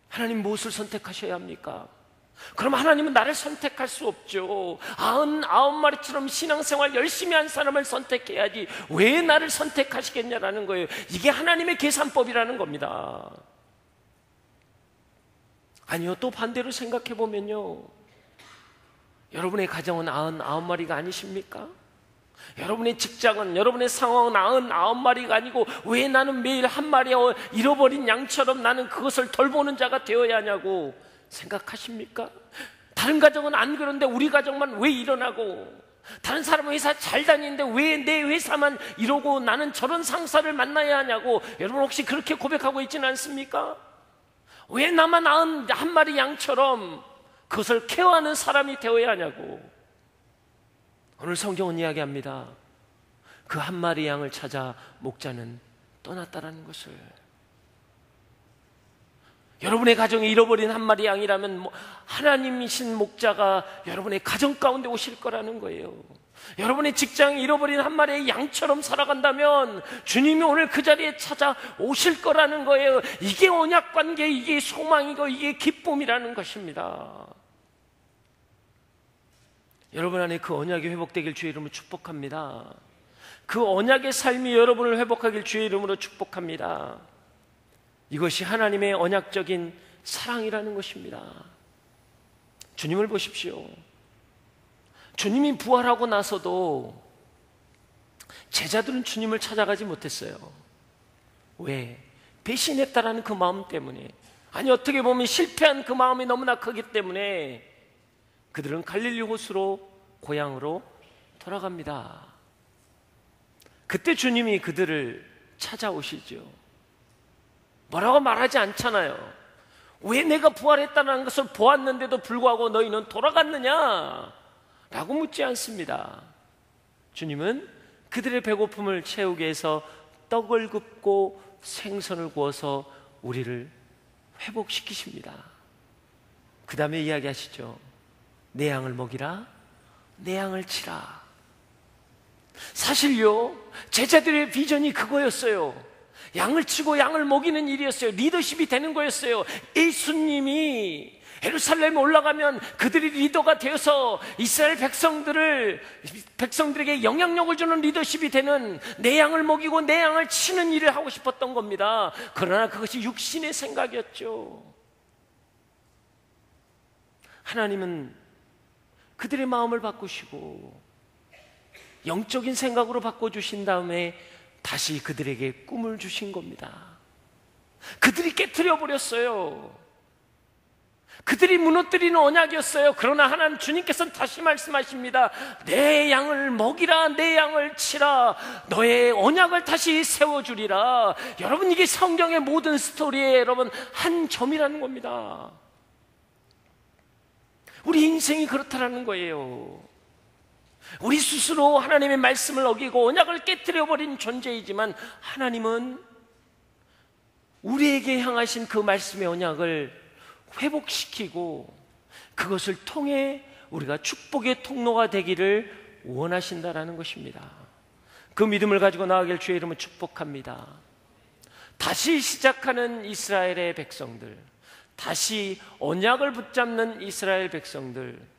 하나님 무엇을 선택하셔야 합니까? 그럼 하나님은 나를 선택할 수 없죠. 99마리처럼 신앙생활 열심히 한 사람을 선택해야지 왜 나를 선택하시겠냐라는 거예요. 이게 하나님의 계산법이라는 겁니다. 아니요, 또 반대로 생각해보면요, 여러분의 가정은 99마리가 아니십니까? 여러분의 직장은, 여러분의 상황은 99마리가 아니고 왜 나는 매일 한 마리 잃어버린 양처럼 나는 그것을 돌보는 자가 되어야 하냐고 생각하십니까? 다른 가정은 안 그런데 우리 가정만 왜 일어나고, 다른 사람은 회사 잘 다니는데 왜 내 회사만 이러고 나는 저런 상사를 만나야 하냐고 여러분 혹시 그렇게 고백하고 있지는 않습니까? 왜 나만 한 마리 양처럼 그것을 케어하는 사람이 되어야 하냐고. 오늘 성경은 이야기합니다. 그 한 마리 양을 찾아 목자는 떠났다라는 것을. 여러분의 가정에 잃어버린 한 마리 양이라면 하나님이신 목자가 여러분의 가정 가운데 오실 거라는 거예요. 여러분의 직장에 잃어버린 한 마리의 양처럼 살아간다면 주님이 오늘 그 자리에 찾아오실 거라는 거예요. 이게 언약관계, 이게 소망이고 이게 기쁨이라는 것입니다. 여러분 안에 그 언약이 회복되길 주의 이름으로 축복합니다. 그 언약의 삶이 여러분을 회복하길 주의 이름으로 축복합니다. 이것이 하나님의 언약적인 사랑이라는 것입니다. 주님을 보십시오. 주님이 부활하고 나서도 제자들은 주님을 찾아가지 못했어요. 왜? 배신했다라는 그 마음 때문에, 아니 어떻게 보면 실패한 그 마음이 너무나 크기 때문에 그들은 갈릴리 호수로 고향으로 돌아갑니다. 그때 주님이 그들을 찾아오시죠. 뭐라고 말하지 않잖아요. 왜 내가 부활했다는 것을 보았는데도 불구하고 너희는 돌아갔느냐? 라고 묻지 않습니다. 주님은 그들의 배고픔을 채우기 위해서 떡을 굽고 생선을 구워서 우리를 회복시키십니다. 그 다음에 이야기하시죠. 내 양을 먹이라, 내 양을 치라. 사실요, 제자들의 비전이 그거였어요. 양을 치고 양을 먹이는 일이었어요. 리더십이 되는 거였어요. 예수님이 예루살렘에 올라가면 그들이 리더가 되어서 이스라엘 백성들에게 영향력을 주는 리더십이 되는, 내 양을 먹이고 내 양을 치는 일을 하고 싶었던 겁니다. 그러나 그것이 육신의 생각이었죠. 하나님은 그들의 마음을 바꾸시고 영적인 생각으로 바꿔주신 다음에 다시 그들에게 꿈을 주신 겁니다. 그들이 깨트려 버렸어요. 그들이 무너뜨리는 언약이었어요. 그러나 하나님 주님께서는 다시 말씀하십니다. 내 양을 먹이라, 내 양을 치라, 너의 언약을 다시 세워주리라. 여러분, 이게 성경의 모든 스토리에 여러분 한 점이라는 겁니다. 우리 인생이 그렇다라는 거예요. 우리 스스로 하나님의 말씀을 어기고 언약을 깨트려버린 존재이지만 하나님은 우리에게 향하신 그 말씀의 언약을 회복시키고 그것을 통해 우리가 축복의 통로가 되기를 원하신다라는 것입니다. 그 믿음을 가지고 나아가길 주의 이름으로 축복합니다. 다시 시작하는 이스라엘의 백성들, 다시 언약을 붙잡는 이스라엘 백성들,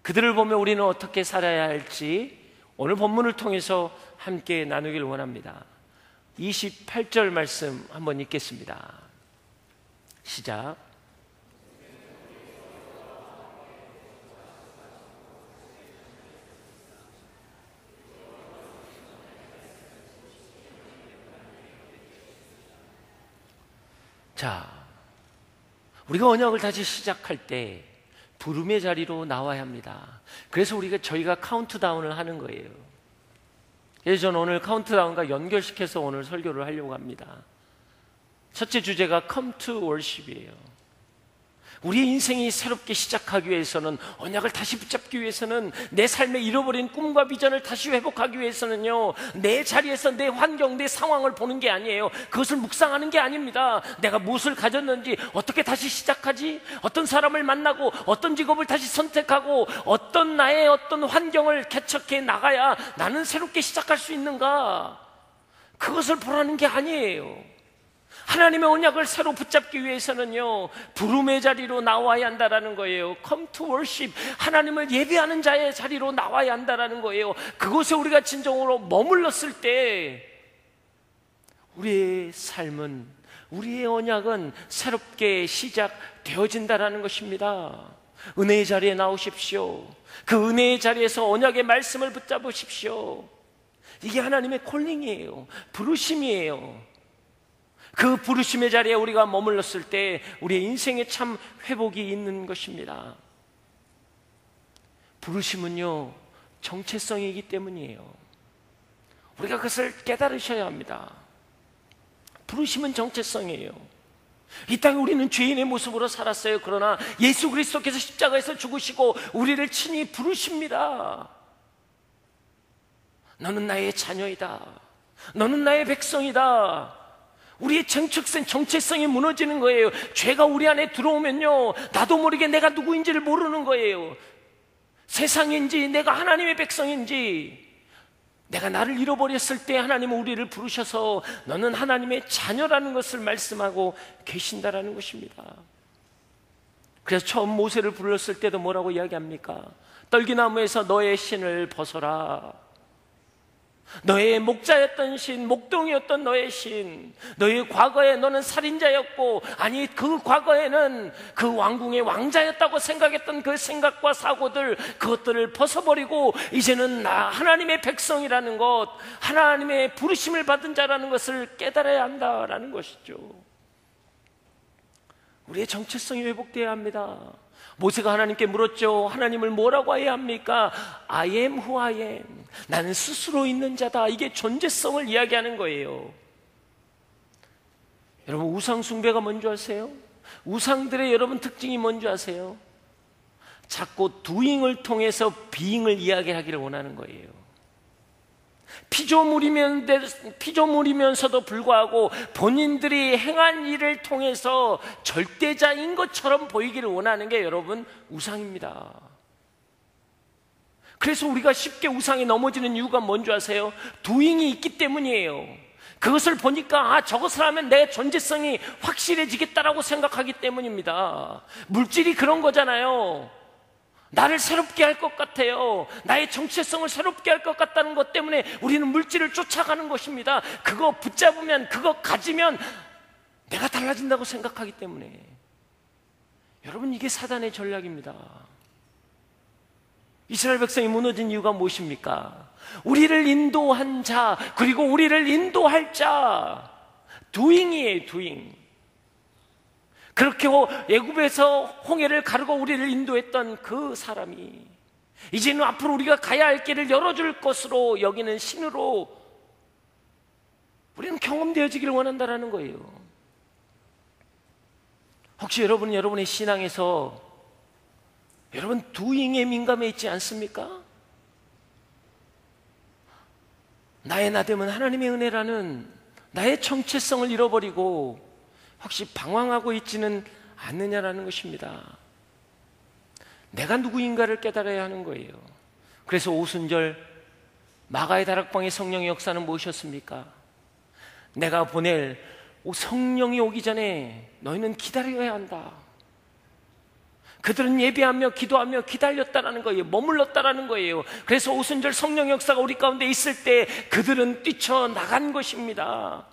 그들을 보며 우리는 어떻게 살아야 할지 오늘 본문을 통해서 함께 나누길 원합니다. 28절 말씀 한번 읽겠습니다. 시작. 자, 우리가 언약을 다시 시작할 때 부름의 자리로 나와야 합니다. 그래서 저희가 카운트다운을 하는 거예요. 그래서 저는 오늘 카운트다운과 연결시켜서 오늘 설교를 하려고 합니다. 첫째 주제가 Come to Worship이에요. 우리의 인생이 새롭게 시작하기 위해서는, 언약을 다시 붙잡기 위해서는, 내 삶에 잃어버린 꿈과 비전을 다시 회복하기 위해서는요, 내 자리에서 내 환경, 내 상황을 보는 게 아니에요. 그것을 묵상하는 게 아닙니다. 내가 무엇을 가졌는지, 어떻게 다시 시작하지? 어떤 사람을 만나고, 어떤 직업을 다시 선택하고, 어떤 나의 어떤 환경을 개척해 나가야 나는 새롭게 시작할 수 있는가? 그것을 보라는 게 아니에요. 하나님의 언약을 새로 붙잡기 위해서는요, 부름의 자리로 나와야 한다라는 거예요. Come to worship, 하나님을 예배하는 자의 자리로 나와야 한다라는 거예요. 그곳에 우리가 진정으로 머물렀을 때 우리의 삶은, 우리의 언약은 새롭게 시작되어진다라는 것입니다. 은혜의 자리에 나오십시오. 그 은혜의 자리에서 언약의 말씀을 붙잡으십시오. 이게 하나님의 콜링이에요. 부르심이에요. 그 부르심의 자리에 우리가 머물렀을 때 우리의 인생에 참 회복이 있는 것입니다. 부르심은요, 정체성이기 때문이에요. 우리가 그것을 깨달으셔야 합니다. 부르심은 정체성이에요. 이 땅에 우리는 죄인의 모습으로 살았어요. 그러나 예수 그리스도께서 십자가에서 죽으시고 우리를 친히 부르십니다. 너는 나의 자녀이다. 너는 나의 백성이다. 우리의 정체성이 무너지는 거예요. 죄가 우리 안에 들어오면요, 나도 모르게 내가 누구인지를 모르는 거예요. 세상인지 내가 하나님의 백성인지. 내가 나를 잃어버렸을 때 하나님은 우리를 부르셔서 너는 하나님의 자녀라는 것을 말씀하고 계신다라는 것입니다. 그래서 처음 모세를 불렀을 때도 뭐라고 이야기합니까? 떨기나무에서 너의 신을 벗어라. 너의 목자였던 신, 목동이었던 너의 신, 너의 과거에 너는 살인자였고, 아니 그 과거에는 그 왕궁의 왕자였다고 생각했던 그 생각과 사고들, 그것들을 벗어버리고 이제는 나 하나님의 백성이라는 것, 하나님의 부르심을 받은 자라는 것을 깨달아야 한다라는 것이죠. 우리의 정체성이 회복되어야 합니다. 모세가 하나님께 물었죠. 하나님을 뭐라고 해야 합니까? I am who I am. 나는 스스로 있는 자다. 이게 존재성을 이야기하는 거예요. 여러분, 우상 숭배가 뭔지 아세요? 우상들의 여러분 특징이 뭔지 아세요? 자꾸 doing을 통해서 being을 이야기하기를 원하는 거예요. 피조물이면서도 불구하고 본인들이 행한 일을 통해서 절대자인 것처럼 보이기를 원하는 게 여러분 우상입니다. 그래서 우리가 쉽게 우상에 넘어지는 이유가 뭔지 아세요? doing이 있기 때문이에요. 그것을 보니까 저것을 하면 내 존재성이 확실해지겠다라고 생각하기 때문입니다. 물질이 그런 거잖아요. 나를 새롭게 할 것 같아요. 나의 정체성을 새롭게 할 것 같다는 것 때문에 우리는 물질을 쫓아가는 것입니다. 그거 붙잡으면, 그거 가지면 내가 달라진다고 생각하기 때문에. 여러분, 이게 사단의 전략입니다. 이스라엘 백성이 무너진 이유가 무엇입니까? 우리를 인도한 자, 그리고 우리를 인도할 자, doing이에요. doing. 그렇게 애굽에서 홍해를 가르고 우리를 인도했던 그 사람이 이제는 앞으로 우리가 가야 할 길을 열어줄 것으로 여기는 신으로 우리는 경험되어지기를 원한다는 거예요. 혹시 여러분은 여러분의 신앙에서 여러분 doing에 민감해 있지 않습니까? 나의 나됨은 하나님의 은혜라는 나의 정체성을 잃어버리고 혹시 방황하고 있지는 않느냐라는 것입니다. 내가 누구인가를 깨달아야 하는 거예요. 그래서 오순절 마가의 다락방의 성령의 역사는 무엇이었습니까? 내가 보낼 성령이 오기 전에 너희는 기다려야 한다. 그들은 예배하며 기도하며 기다렸다라는 거예요. 머물렀다라는 거예요. 그래서 오순절 성령의 역사가 우리 가운데 있을 때 그들은 뛰쳐나간 것입니다.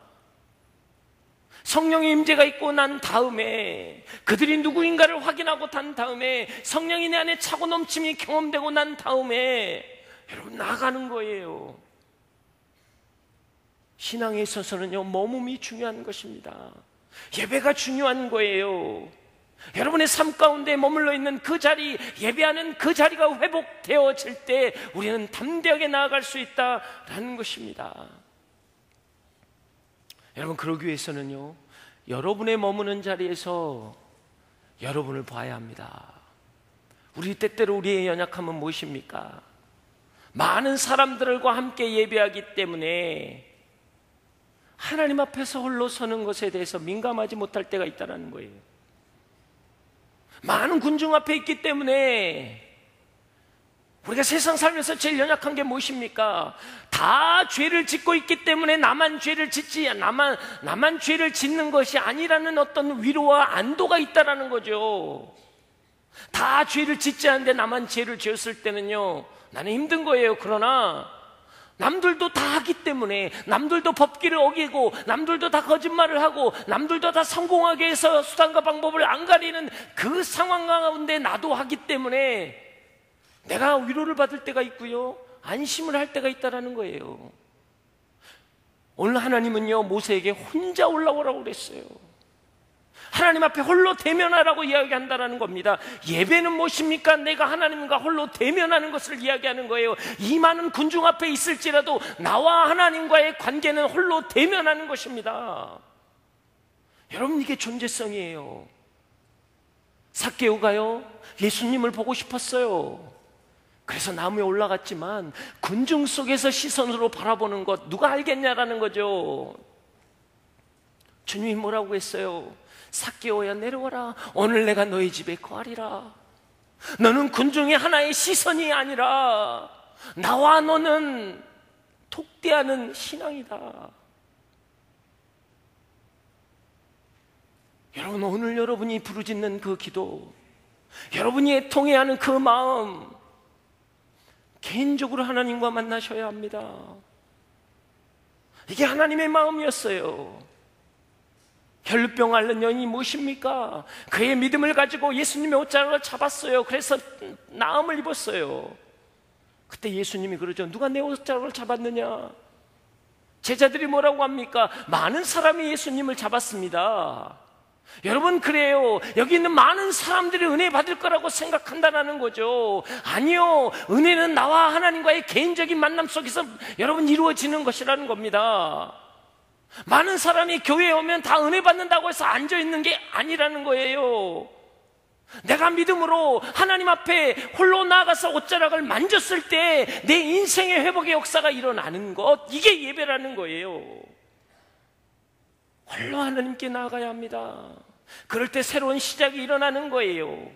성령의 임재가 있고 난 다음에 그들이 누구인가를 확인하고 난 다음에 성령이 내 안에 차고 넘침이 경험되고 난 다음에 여러분 나아가는 거예요. 신앙에 있어서는요, 머금이 중요한 것입니다. 예배가 중요한 거예요. 여러분의 삶 가운데 머물러 있는 그 자리, 예배하는 그 자리가 회복되어질 때 우리는 담대하게 나아갈 수 있다라는 것입니다. 여러분, 그러기 위해서는요, 여러분의 머무는 자리에서 여러분을 봐야 합니다. 우리 때때로 우리의 연약함은 무엇입니까? 많은 사람들과 함께 예배하기 때문에 하나님 앞에서 홀로 서는 것에 대해서 민감하지 못할 때가 있다는 거예요. 많은 군중 앞에 있기 때문에 우리가 세상 살면서 제일 연약한 게 무엇입니까? 다 죄를 짓고 있기 때문에 나만 죄를 짓는 것이 아니라는 어떤 위로와 안도가 있다라는 거죠. 다 죄를 짓지 않는데 나만 죄를 지었을 때는요, 나는 힘든 거예요. 그러나 남들도 다 하기 때문에, 남들도 법규를 어기고, 남들도 다 거짓말을 하고, 남들도 다 성공하게 해서 수단과 방법을 안 가리는 그 상황 가운데 나도 하기 때문에 내가 위로를 받을 때가 있고요, 안심을 할 때가 있다는 거예요. 오늘 하나님은요, 모세에게 혼자 올라오라고 그랬어요. 하나님 앞에 홀로 대면하라고 이야기한다는 겁니다. 예배는 무엇입니까? 내가 하나님과 홀로 대면하는 것을 이야기하는 거예요. 이 많은 군중 앞에 있을지라도 나와 하나님과의 관계는 홀로 대면하는 것입니다. 여러분, 이게 존재성이에요. 삭개오가요, 예수님을 보고 싶었어요. 그래서 나무에 올라갔지만 군중 속에서 시선으로 바라보는 것 누가 알겠냐라는 거죠. 주님이 뭐라고 했어요? 삭개오야, 내려와라. 오늘 내가 너희 집에 거하리라. 너는 군중의 하나의 시선이 아니라 나와 너는 독대하는 신앙이다. 여러분, 오늘 여러분이 부르짖는 그 기도, 여러분이 통해하는 그 마음, 개인적으로 하나님과 만나셔야 합니다. 이게 하나님의 마음이었어요. 혈루병 앓는 여인이 무엇입니까? 그의 믿음을 가지고 예수님의 옷자락을 잡았어요. 그래서 나음을 입었어요. 그때 예수님이 그러죠. 누가 내 옷자락을 잡았느냐? 제자들이 뭐라고 합니까? 많은 사람이 예수님을 잡았습니다. 여러분, 그래요. 여기 있는 많은 사람들이 은혜 받을 거라고 생각한다는 거죠. 아니요, 은혜는 나와 하나님과의 개인적인 만남 속에서 여러분 이루어지는 것이라는 겁니다. 많은 사람이 교회에 오면 다 은혜 받는다고 해서 앉아있는 게 아니라는 거예요. 내가 믿음으로 하나님 앞에 홀로 나아가서 옷자락을 만졌을 때 내 인생의 회복의 역사가 일어나는 것, 이게 예배라는 거예요. 홀로 하나님께 나아가야 합니다. 그럴 때 새로운 시작이 일어나는 거예요.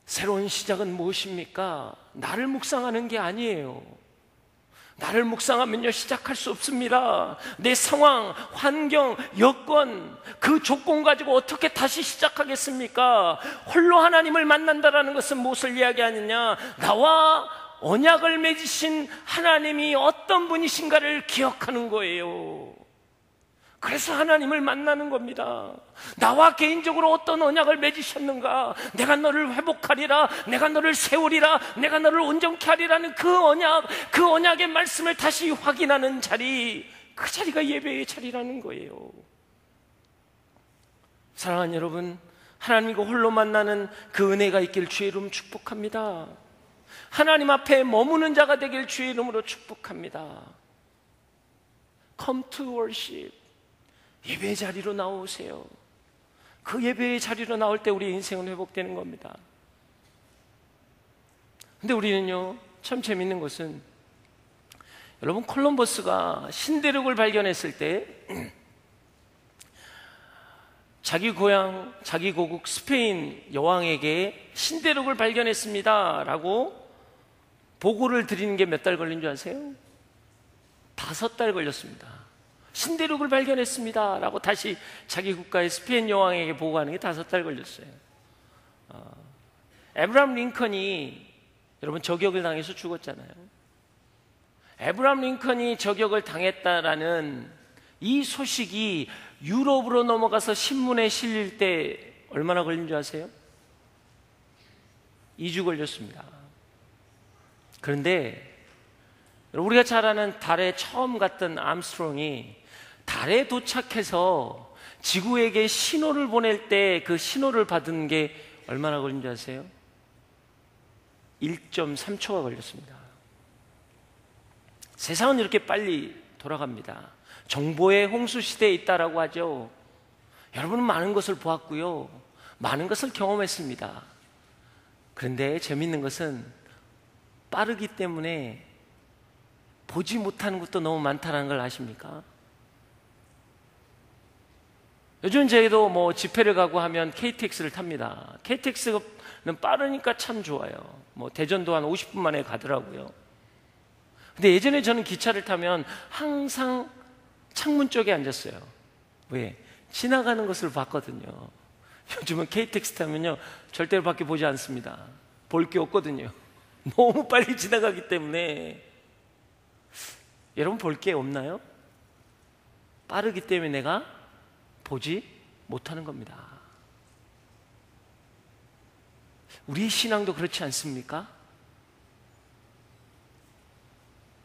새로운 시작은 무엇입니까? 나를 묵상하는 게 아니에요. 나를 묵상하면요, 시작할 수 없습니다. 내 상황, 환경, 여건, 그 조건 가지고 어떻게 다시 시작하겠습니까? 홀로 하나님을 만난다라는 것은 무엇을 이야기하느냐? 나와 언약을 맺으신 하나님이 어떤 분이신가를 기억하는 거예요. 그래서 하나님을 만나는 겁니다. 나와 개인적으로 어떤 언약을 맺으셨는가? 내가 너를 회복하리라, 내가 너를 세우리라, 내가 너를 온전케 하리라는 그 언약의 말씀을 다시 확인하는 자리, 그 자리가 예배의 자리라는 거예요. 사랑하는 여러분, 하나님과 홀로 만나는 그 은혜가 있길 주의 이름 축복합니다. 하나님 앞에 머무는 자가 되길 주의 이름으로 축복합니다. Come to worship. 예배의 자리로 나오세요. 그 예배의 자리로 나올 때 우리 인생은 회복되는 겁니다. 근데 우리는요, 참 재밌는 것은, 여러분, 콜럼버스가 신대륙을 발견했을 때 자기 고향, 자기 고국 스페인 여왕에게 신대륙을 발견했습니다 라고 보고를 드리는 게 몇 달 걸린 줄 아세요? 5달 걸렸습니다. 신대륙을 발견했습니다 라고 다시 자기 국가의 스페인 여왕에게 보고하는 게 5달 걸렸어요. 에브라함 링컨이, 여러분, 저격을 당해서 죽었잖아요. 에브라함 링컨이 저격을 당했다라는 이 소식이 유럽으로 넘어가서 신문에 실릴 때 얼마나 걸린 줄 아세요? 2주 걸렸습니다. 그런데 우리가 잘 아는 달에 처음 갔던 암스트롱이 달에 도착해서 지구에게 신호를 보낼 때 그 신호를 받은 게 얼마나 걸린 줄 아세요? 1.3초가 걸렸습니다. 세상은 이렇게 빨리 돌아갑니다. 정보의 홍수 시대에 있다라고 하죠. 여러분은 많은 것을 보았고요, 많은 것을 경험했습니다. 그런데 재미있는 것은 빠르기 때문에 보지 못하는 것도 너무 많다는 걸 아십니까? 요즘 저희도 뭐 집회를 가고 하면 KTX를 탑니다. KTX는 빠르니까 참 좋아요. 뭐 대전도 한 50분 만에 가더라고요. 근데 예전에 저는 기차를 타면 항상 창문 쪽에 앉았어요. 왜? 지나가는 것을 봤거든요. 요즘은 KTX 타면요, 절대로 밖에 보지 않습니다. 볼 게 없거든요. 너무 빨리 지나가기 때문에. 여러분, 볼 게 없나요? 빠르기 때문에 내가 보지 못하는 겁니다. 우리 신앙도 그렇지 않습니까?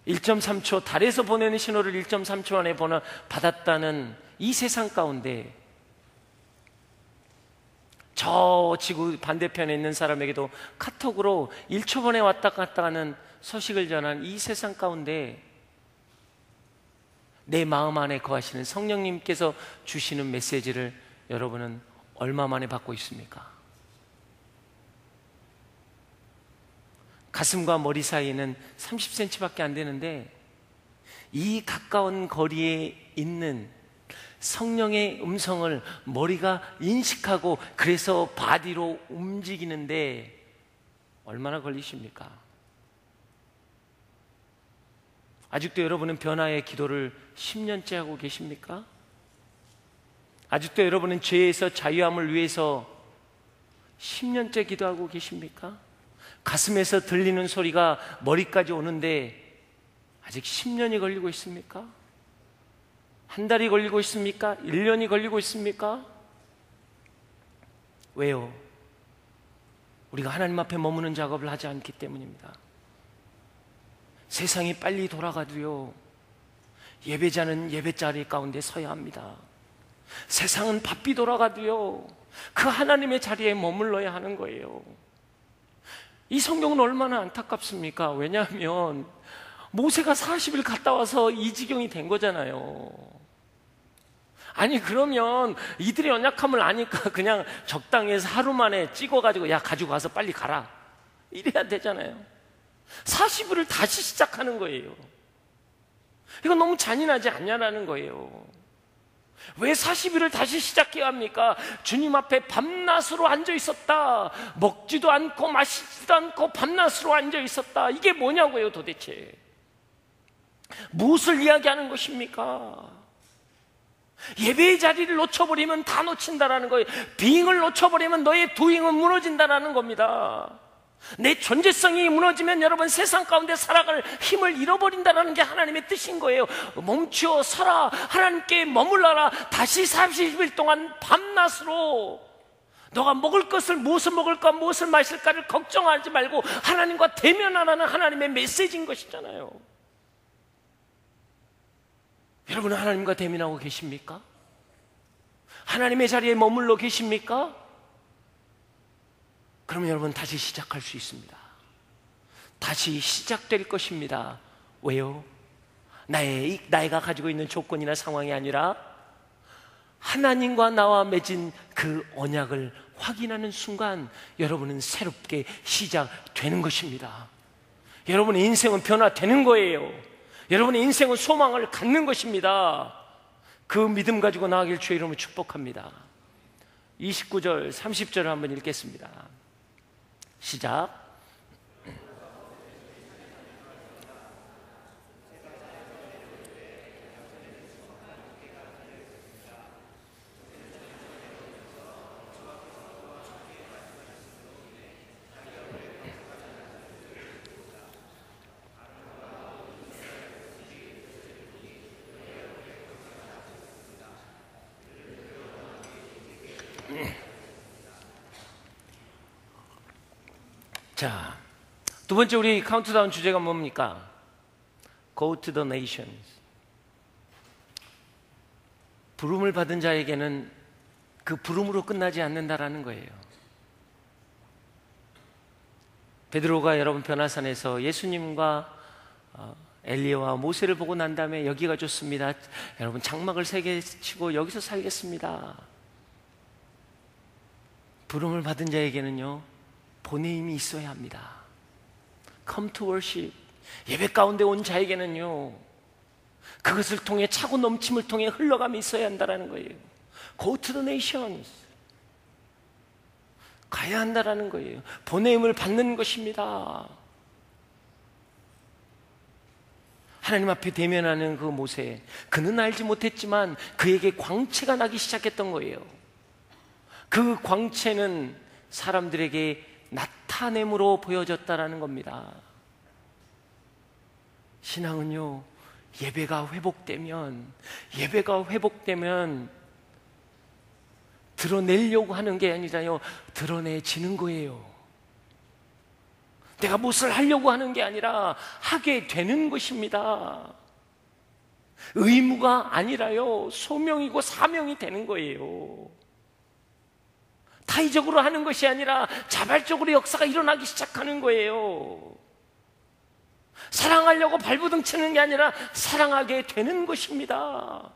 1.3초, 달에서 보내는 신호를 1.3초 안에 받았다는 이 세상 가운데 저 지구 반대편에 있는 사람에게도 카톡으로 1초 만에 왔다 갔다 하는 소식을 전한 이 세상 가운데 내 마음 안에 거하시는 성령님께서 주시는 메시지를 여러분은 얼마 만에 받고 있습니까? 가슴과 머리 사이는 30cm밖에 안 되는데 이 가까운 거리에 있는 성령의 음성을 머리가 인식하고 그래서 바디로 움직이는데 얼마나 걸리십니까? 아직도 여러분은 변화의 기도를 10년째 하고 계십니까? 아직도 여러분은 죄에서 자유함을 위해서 10년째 기도하고 계십니까? 가슴에서 들리는 소리가 머리까지 오는데 아직 10년이 걸리고 있습니까? 한 달이 걸리고 있습니까? 1년이 걸리고 있습니까? 왜요? 우리가 하나님 앞에 머무는 작업을 하지 않기 때문입니다. 세상이 빨리 돌아가도요, 예배자는 예배 자리 가운데 서야 합니다. 세상은 바삐 돌아가도요, 그 하나님의 자리에 머물러야 하는 거예요. 이 성경은 얼마나 안타깝습니까? 왜냐하면 모세가 40일 갔다 와서 이 지경이 된 거잖아요. 아니 그러면 이들의 연약함을 아니까 그냥 적당히 해서 하루 만에 찍어가지고 야 가지고 가서 빨리 가라 이래야 되잖아요. 40일을 다시 시작하는 거예요. 이건 너무 잔인하지 않냐라는 거예요. 왜 40일을 다시 시작해야 합니까? 주님 앞에 밤낮으로 앉아 있었다. 먹지도 않고 마시지도 않고 밤낮으로 앉아 있었다. 이게 뭐냐고요 도대체. 무엇을 이야기하는 것입니까? 예배의 자리를 놓쳐버리면 다 놓친다라는 거예요. 비잉을 놓쳐버리면 너의 두잉은 무너진다라는 겁니다. 내 존재성이 무너지면 여러분 세상 가운데 살아갈 힘을 잃어버린다는 게 하나님의 뜻인 거예요. 멈추어 서라, 하나님께 머물러라. 다시 40일 동안 밤낮으로 너가 먹을 것을 무엇을 먹을까 무엇을 마실까를 걱정하지 말고 하나님과 대면하라는 하나님의 메시지인 것이잖아요. 여러분은 하나님과 대면하고 계십니까? 하나님의 자리에 머물러 계십니까? 그러면 여러분 다시 시작할 수 있습니다. 다시 시작될 것입니다. 왜요? 나이가 가지고 있는 조건이나 상황이 아니라 하나님과 나와 맺은 그 언약을 확인하는 순간 여러분은 새롭게 시작되는 것입니다. 여러분의 인생은 변화되는 거예요. 여러분의 인생은 소망을 갖는 것입니다. 그 믿음 가지고 나아가길 주의 이름으로 축복합니다. 29절 30절을 한번 읽겠습니다. 시작. 자, 두 번째 우리 카운트다운 주제가 뭡니까? Go to the nations. 부름을 받은 자에게는 그 부름으로 끝나지 않는다라는 거예요. 베드로가 여러분 변화산에서 예수님과 엘리야와 모세를 보고 난 다음에 여기가 좋습니다. 여러분 장막을 3개 치고 여기서 살겠습니다. 부름을 받은 자에게는요 보내임이 있어야 합니다. Come to worship. 예배 가운데 온 자에게는요 그것을 통해 차고 넘침을 통해 흘러감이 있어야 한다는 거예요. Go to the nations. 가야 한다는 거예요. 보내임을 받는 것입니다. 하나님 앞에 대면하는 그 모세, 그는 알지 못했지만 그에게 광채가 나기 시작했던 거예요. 그 광채는 사람들에게 나타냄으로 보여졌다라는 겁니다. 신앙은요 예배가 회복되면 드러내려고 하는 게 아니라요 드러내지는 거예요. 내가 무엇을 하려고 하는 게 아니라 하게 되는 것입니다. 의무가 아니라요 소명이고 사명이 되는 거예요. 타의적으로 하는 것이 아니라 자발적으로 역사가 일어나기 시작하는 거예요. 사랑하려고 발버둥 치는 게 아니라 사랑하게 되는 것입니다.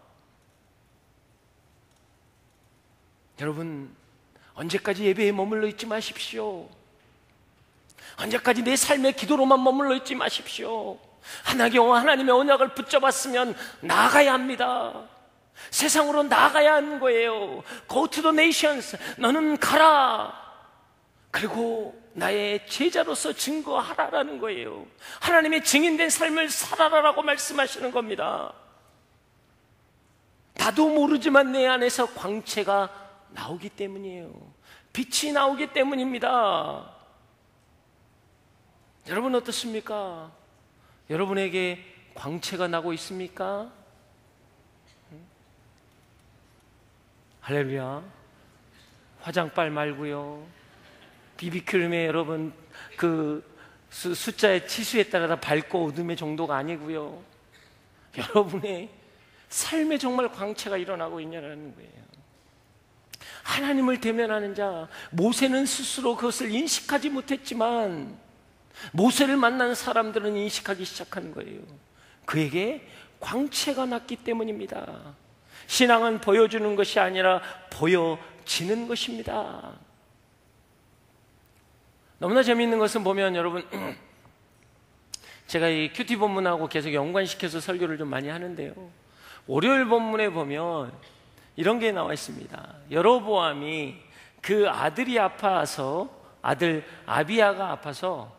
여러분, 언제까지 예배에 머물러 있지 마십시오. 언제까지 내 삶의 기도로만 머물러 있지 마십시오. 하나님의 언약을 붙잡았으면 나아가야 합니다. 세상으로 나아가야 하는 거예요. Go to the nations. 너는 가라. 그리고 나의 제자로서 증거하라라는 거예요. 하나님의 증인된 삶을 살아라라고 말씀하시는 겁니다. 나도 모르지만 내 안에서 광채가 나오기 때문이에요. 빛이 나오기 때문입니다. 여러분 어떻습니까? 여러분에게 광채가 나고 있습니까? 할렐루야. 화장빨 말고요, 비비크림에 여러분 그 숫자의 치수에 따라 다 밝고 어둠의 정도가 아니고요, 여러분의 삶에 정말 광채가 일어나고 있냐는 거예요. 하나님을 대면하는 자, 모세는 스스로 그것을 인식하지 못했지만 모세를 만난 사람들은 인식하기 시작한 거예요. 그에게 광채가 났기 때문입니다. 신앙은 보여주는 것이 아니라 보여지는 것입니다. 너무나 재미있는 것은 보면 여러분, 제가 이 큐티 본문하고 계속 연관시켜서 설교를 좀 많이 하는데요, 월요일 본문에 보면 이런 게 나와 있습니다. 여로보암이 그 아들이 아파서, 아들 아비야가 아파서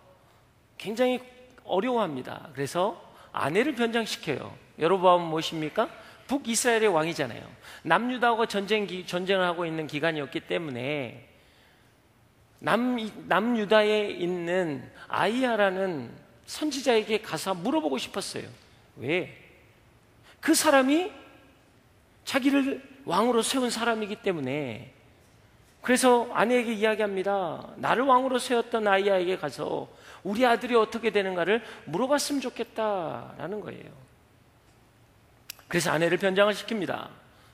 굉장히 어려워합니다. 그래서 아내를 변장시켜요. 여로보암은 무엇입니까? 북이스라엘의 왕이잖아요. 남유다하고 전쟁을 하고 있는 기간이었기 때문에 남유다에 있는 아이야라는 선지자에게 가서 물어보고 싶었어요. 왜? 그 사람이 자기를 왕으로 세운 사람이기 때문에. 그래서 아내에게 이야기합니다. 나를 왕으로 세웠던 아이야에게 가서 우리 아들이 어떻게 되는가를 물어봤으면 좋겠다라는 거예요. 그래서 아내를 변장을 시킵니다.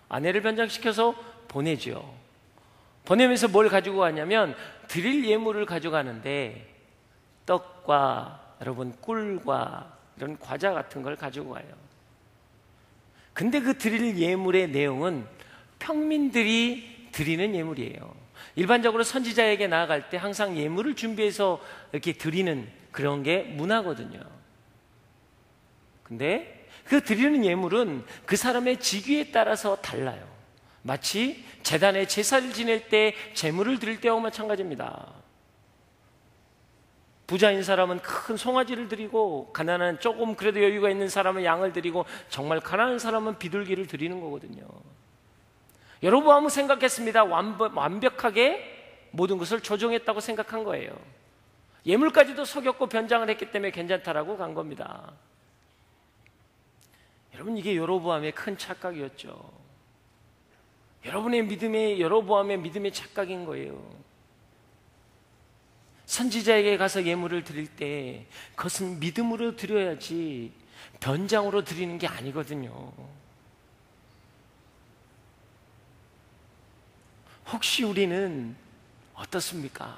아내를 변장시켜서 보내죠. 보내면서 뭘 가지고 가냐면 드릴 예물을 가져가는데 떡과 여러분 꿀과 이런 과자 같은 걸 가지고 가요. 근데 그 드릴 예물의 내용은 평민들이 드리는 예물이에요. 일반적으로 선지자에게 나아갈 때 항상 예물을 준비해서 이렇게 드리는 그런 게 문화거든요. 근데 그 드리는 예물은 그 사람의 직위에 따라서 달라요. 마치 제단에 제사를 지낼 때 제물을 드릴 때와 마찬가지입니다. 부자인 사람은 큰 송아지를 드리고, 가난한 조금 그래도 여유가 있는 사람은 양을 드리고, 정말 가난한 사람은 비둘기를 드리는 거거든요. 여로보암은 생각했습니다. 완벽하게 모든 것을 조정했다고 생각한 거예요. 예물까지도 속였고 변장을 했기 때문에 괜찮다라고 간 겁니다. 여러분, 이게 여로보암의 큰 착각이었죠. 여로보암의 믿음의 착각인 거예요. 선지자에게 가서 예물을 드릴 때 그것은 믿음으로 드려야지 변장으로 드리는 게 아니거든요. 혹시 우리는 어떻습니까?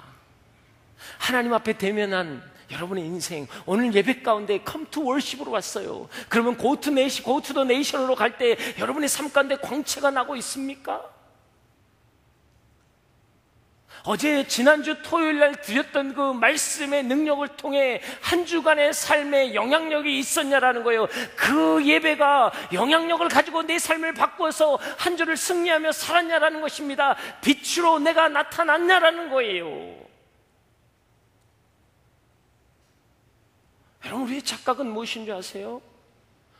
하나님 앞에 대면한 여러분의 인생, 오늘 예배 가운데 come to worship으로 왔어요. 그러면 go to the nation으로 갈 때 여러분의 삶 가운데 광채가 나고 있습니까? 지난주 토요일 날 드렸던 그 말씀의 능력을 통해 한 주간의 삶에 영향력이 있었냐라는 거예요. 그 예배가 영향력을 가지고 내 삶을 바꾸어서 한 주를 승리하며 살았냐라는 것입니다. 빛으로 내가 나타났냐라는 거예요. 여러분, 우리의 착각은 무엇인 줄 아세요?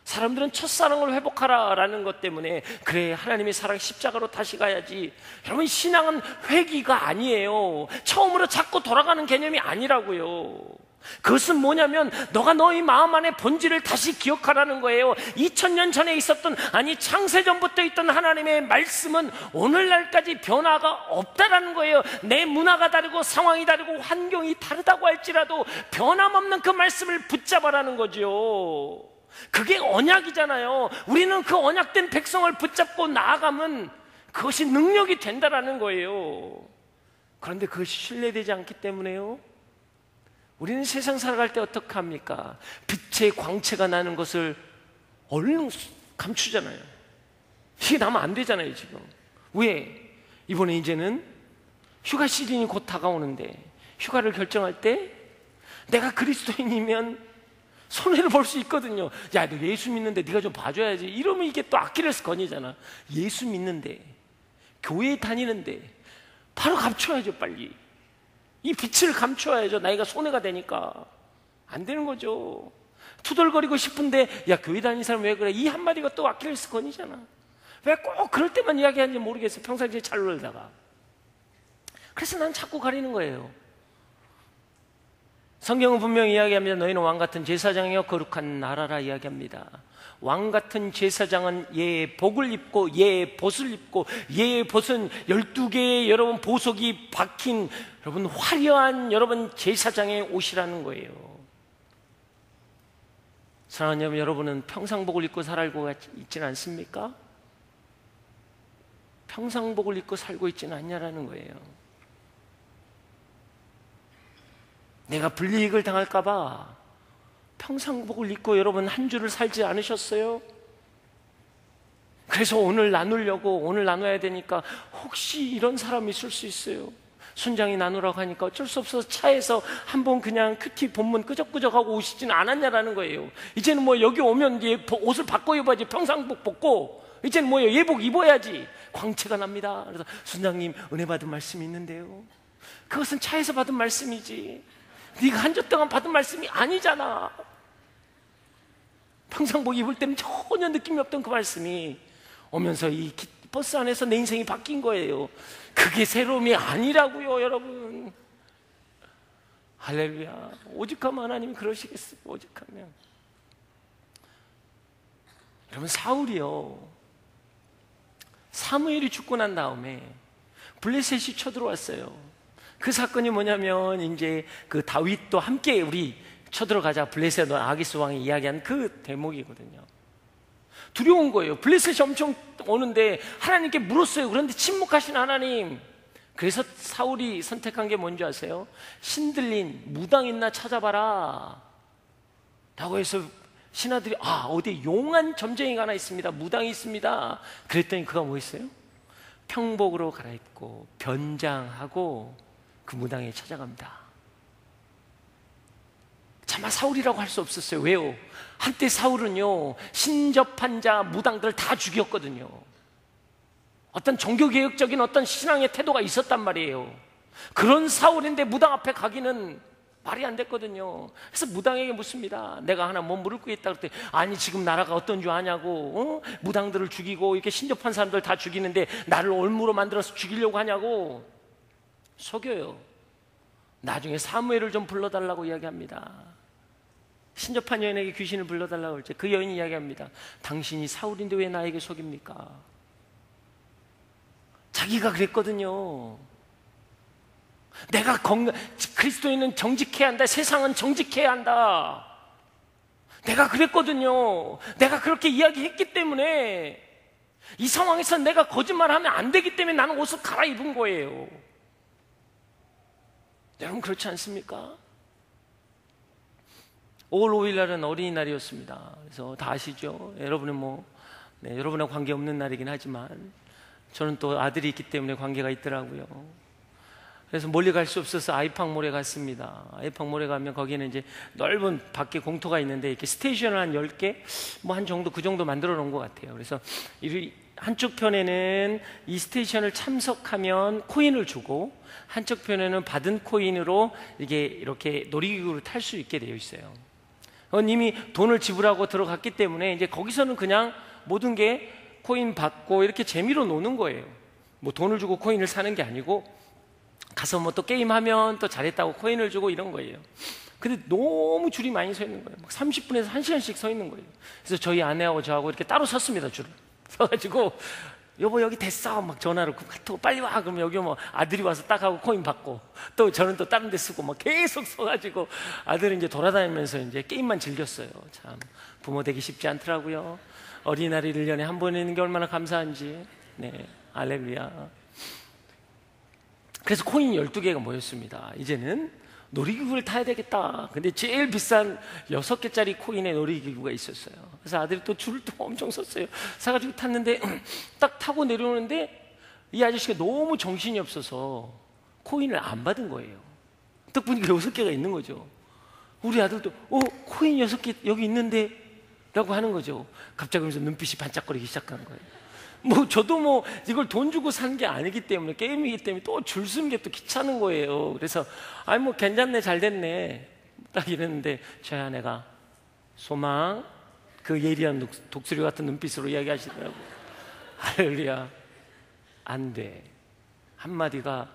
사람들은 첫사랑을 회복하라라는 것 때문에, 그래 하나님의 사랑 십자가로 다시 가야지. 여러분, 신앙은 회귀가 아니에요. 처음으로 자꾸 돌아가는 개념이 아니라고요. 그것은 뭐냐면 너가 너의 마음 안에 본질을 다시 기억하라는 거예요. 2000년 전에 있었던, 아니 창세전부터 있던 하나님의 말씀은 오늘날까지 변화가 없다라는 거예요. 내 문화가 다르고 상황이 다르고 환경이 다르다고 할지라도 변함없는 그 말씀을 붙잡아라는 거죠. 그게 언약이잖아요. 우리는 그 언약된 백성을 붙잡고 나아가면 그것이 능력이 된다라는 거예요. 그런데 그것이 신뢰되지 않기 때문에요, 우리는 세상 살아갈 때 어떻게 합니까? 빛의 광채가 나는 것을 얼른 감추잖아요. 이게 나면 안 되잖아요. 지금 왜? 이번에 이제는 휴가 시즌이 곧 다가오는데 휴가를 결정할 때 내가 그리스도인이면 손해를 볼 수 있거든요. 야, 너 예수 믿는데 네가 좀 봐줘야지. 이러면 이게 또 아킬레스건이잖아. 예수 믿는데, 교회 다니는데 바로 감춰야죠. 빨리 이 빛을 감춰야죠. 나이가 손해가 되니까. 안 되는 거죠. 투덜거리고 싶은데 야, 교회 다니는 사람 왜 그래? 이 한마디가 또 아킬레스건이잖아. 왜 꼭 그럴 때만 이야기하는지 모르겠어요. 평상시에 잘 놀다가. 그래서 난 자꾸 가리는 거예요. 성경은 분명히 이야기합니다. 너희는 왕같은 제사장이여 거룩한 나라라 이야기합니다. 왕같은 제사장은 예의 복을 입고 예의 벗을 입고, 예의 벗은 12개의 여러분 보석이 박힌 여러분 화려한 여러분 제사장의 옷이라는 거예요. 사랑하는 여러분은 평상복을 입고 살고 있지는 않습니까? 평상복을 입고 살고 있지는 않냐라는 거예요. 내가 불이익을 당할까봐 평상복을 입고 여러분 한 주를 살지 않으셨어요? 그래서 오늘 나누려고, 오늘 나눠야 되니까 혹시 이런 사람이 있을 수 있어요. 순장이 나누라고 하니까 어쩔 수 없어서 차에서 한번 그냥 큐티 본문 끄적끄적하고 오시지는 않았냐라는 거예요. 이제는 뭐 여기 오면 옷을 바꿔 입어야지. 평상복 벗고 이제는 뭐예요? 예복 입어야지. 광채가 납니다. 그래서 순장님 은혜 받은 말씀이 있는데요. 그것은 차에서 받은 말씀이지 네가 한 주 동안 받은 말씀이 아니잖아. 평상복 입을 때는 전혀 느낌이 없던 그 말씀이 오면서 이 버스 안에서 내 인생이 바뀐 거예요. 그게 새로움이 아니라고요, 여러분. 할렐루야. 오직하면 하나님이 그러시겠어요. 오직하면. 여러분, 사울이요, 사무엘이 죽고 난 다음에 블레셋이 쳐들어왔어요. 그 사건이 뭐냐면 이제 그 다윗도 함께 우리 쳐들어가자 블레셋 아기스 왕이 이야기한 그 대목이거든요. 두려운 거예요. 블레셋이 엄청 오는데 하나님께 물었어요. 그런데 침묵하신 하나님. 그래서 사울이 선택한 게 뭔지 아세요? 신들린 무당 있나 찾아봐라 라고 해서 신하들이 어디 용한 점쟁이가 하나 있습니다. 무당이 있습니다. 그랬더니 그가 뭐 했어요? 평복으로 갈아입고 변장하고 그 무당에 찾아갑니다. 차마 사울이라고 할 수 없었어요. 왜요? 한때 사울은요, 신접한 자 무당들을 다 죽였거든요. 어떤 종교개혁적인 어떤 신앙의 태도가 있었단 말이에요. 그런 사울인데 무당 앞에 가기는 말이 안 됐거든요. 그래서 무당에게 묻습니다. 내가 하나 뭐 물을 거 있다 그랬더니 아니 지금 나라가 어떤 줄 아냐고, 무당들을 죽이고 이렇게 신접한 사람들 다 죽이는데 나를 올무로 만들어서 죽이려고 하냐고 속여요. 나중에 사무엘을 좀 불러달라고 이야기합니다. 신접한 여인에게 귀신을 불러달라고 할 때 그 여인이 이야기합니다. 당신이 사울인데 왜 나에게 속입니까? 자기가 그랬거든요. 내가 그리스도인은 정직해야 한다. 세상은 정직해야 한다. 내가 그랬거든요. 내가 그렇게 이야기했기 때문에 이 상황에서 내가 거짓말하면 안 되기 때문에 나는 옷을 갈아입은 거예요. 여러분 그렇지 않습니까? 5월 5일 날은 어린이날이었습니다. 그래서 다 아시죠? 여러분은 여러분하고 관계없는 날이긴 하지만 저는 또 아들이 있기 때문에 관계가 있더라고요. 그래서 멀리 갈 수 없어서 아이팡몰에 갔습니다. 아이팡몰에 가면 거기는 이제 넓은 밖에 공터가 있는데 이렇게 스테이션을 한 10개 한 정도 그 정도 만들어 놓은 것 같아요. 그래서 한쪽 편에는 이 스테이션을 참석하면 코인을 주고 한쪽 편에는 받은 코인으로 이렇게 놀이기구를 탈 수 있게 되어 있어요. 이미 돈을 지불하고 들어갔기 때문에 이제 거기서는 그냥 모든 게 코인 받고 이렇게 재미로 노는 거예요. 돈을 주고 코인을 사는 게 아니고 가서 또 게임하면 또 잘했다고 코인을 주고 이런 거예요. 근데 너무 줄이 많이 서 있는 거예요. 30분에서 1시간씩 서 있는 거예요. 그래서 저희 아내하고 저하고 이렇게 따로 섰습니다. 줄을 서가지고 여보 여기 됐어 막 전화를 카톡 빨리 와. 그러면 여기 아들이 와서 딱 하고 코인 받고 또 저는 또 다른 데 쓰고 계속 서가지고 아들은 이제 돌아다니면서 이제 게임만 즐겼어요. 참 부모 되기 쉽지 않더라고요. 어린이날이 1년에 한 번 있는 게 얼마나 감사한지. 네, 할렐루야. 그래서 코인 12개가 모였습니다. 이제는 놀이기구를 타야 되겠다. 근데 제일 비싼 6개짜리 코인의 놀이기구가 있었어요. 그래서 아들이 또 줄을 또 엄청 섰어요. 사가지고 탔는데 딱 타고 내려오는데 이 아저씨가 너무 정신이 없어서 코인을 안 받은 거예요. 딱 보니까 6개가 있는 거죠. 우리 아들도 코인 6개 여기 있는데 라고 하는 거죠. 갑자기 그러면서 눈빛이 반짝거리기 시작한 거예요. 저도 이걸 돈 주고 산 게 아니기 때문에, 게임이기 때문에 또 줄 쓰는 게 또 귀찮은 거예요. 그래서 괜찮네, 잘 됐네 딱 이랬는데 저희 아내가 소망, 그 예리한 독수리 같은 눈빛으로 이야기하시더라고요. 할렐루야, 안 돼. 한마디가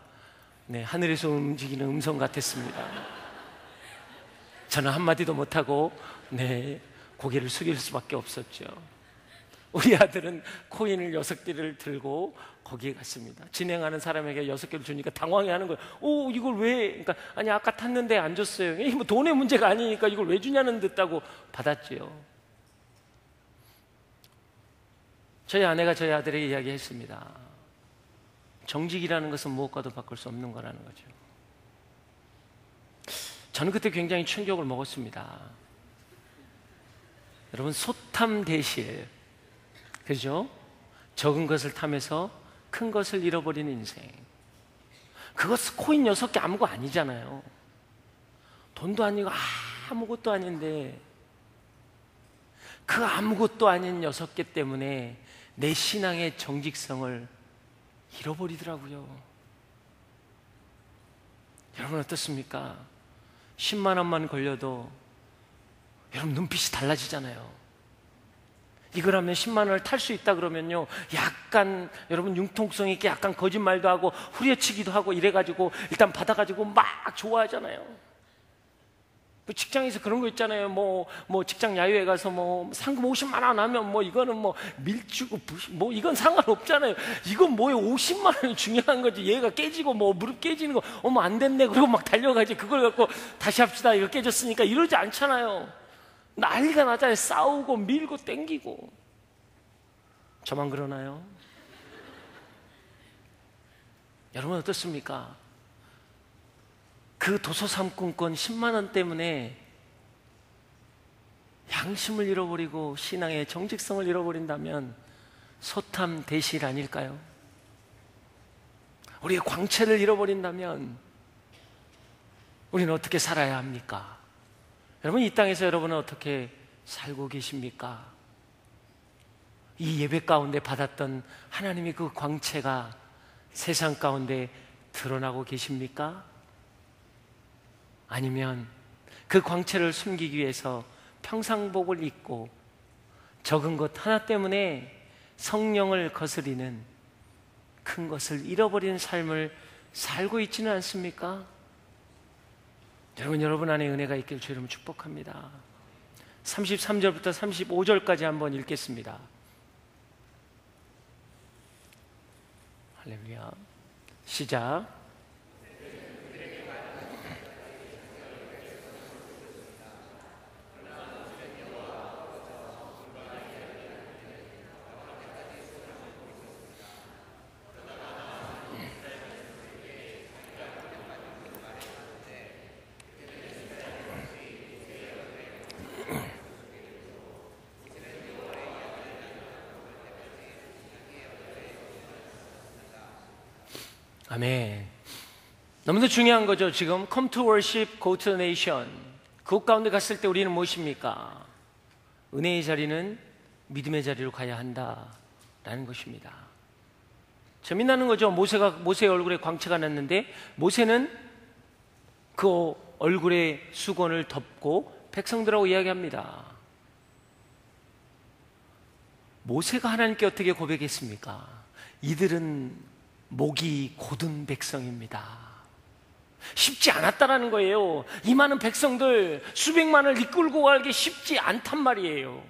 하늘에서 움직이는 음성 같았습니다. 저는 한마디도 못하고 고개를 숙일 수밖에 없었죠. 우리 아들은 코인을 6개를 들고 거기에 갔습니다. 진행하는 사람에게 6개를 주니까 당황해하는 거예요. 이걸 왜? 그러니까 아니 아까 탔는데 안 줬어요. 돈의 문제가 아니니까 이걸 왜 주냐는 듯하고 받았지요. 저희 아내가 저희 아들에게 이야기했습니다. 정직이라는 것은 무엇과도 바꿀 수 없는 거라는 거죠. 저는 그때 굉장히 충격을 먹었습니다. 여러분, 소탐대실, 그죠? 적은 것을 탐해서 큰 것을 잃어버리는 인생. 그것 코인 6개 아무거 아니잖아요. 돈도 아니고 아무것도 아닌데 그 아무것도 아닌 6개 때문에 내 신앙의 정직성을 잃어버리더라고요. 여러분 어떻습니까? 10만 원만 걸려도 여러분 눈빛이 달라지잖아요. 이걸 하면 10만 원을 탈 수 있다 그러면요, 약간 여러분 융통성 있게 약간 거짓말도 하고 후려치기도 하고 이래가지고 일단 받아가지고 막 좋아하잖아요. 직장에서 그런 거 있잖아요. 직장 야유회 가서 상금 50만 원 하면 이거는 밀주고 이건 상관없잖아요. 이건 뭐예요? 50만 원이 중요한 거지. 얘가 깨지고 무릎 깨지는 거 안 됐네 그리고 막 달려가지고 그걸 갖고 다시 합시다, 이거 깨졌으니까, 이러지 않잖아요. 난리가 나잖아요. 싸우고 밀고 땡기고. 저만 그러나요? 여러분 어떻습니까? 그 도서상품권 10만 원 때문에 양심을 잃어버리고 신앙의 정직성을 잃어버린다면 소탐대실 아닐까요? 우리의 광채를 잃어버린다면 우리는 어떻게 살아야 합니까? 여러분, 이 땅에서 여러분은 어떻게 살고 계십니까? 이 예배 가운데 받았던 하나님의 그 광채가 세상 가운데 드러나고 계십니까? 아니면 그 광채를 숨기기 위해서 평상복을 입고 적은 것 하나 때문에 성령을 거스리는, 큰 것을 잃어버리는 삶을 살고 있지는 않습니까? 여러분 안에 은혜가 있길 주 이름 축복합니다. 33절부터 35절까지 한번 읽겠습니다. 할렐루야. 시작. 아멘. 너무도 중요한 거죠. 지금 Come to worship, go to the nation. 그곳 가운데 갔을 때 우리는 무엇입니까? 은혜의 자리는 믿음의 자리로 가야 한다라는 것입니다. 재미나는 거죠. 모세의 얼굴에 광채가 났는데 모세는 그 얼굴에 수건을 덮고 백성들하고 이야기합니다. 모세가 하나님께 어떻게 고백했습니까? 이들은 목이 곧은 백성입니다. 쉽지 않았다라는 거예요. 이 많은 백성들 수백만을 이끌고 가기 쉽지 않단 말이에요.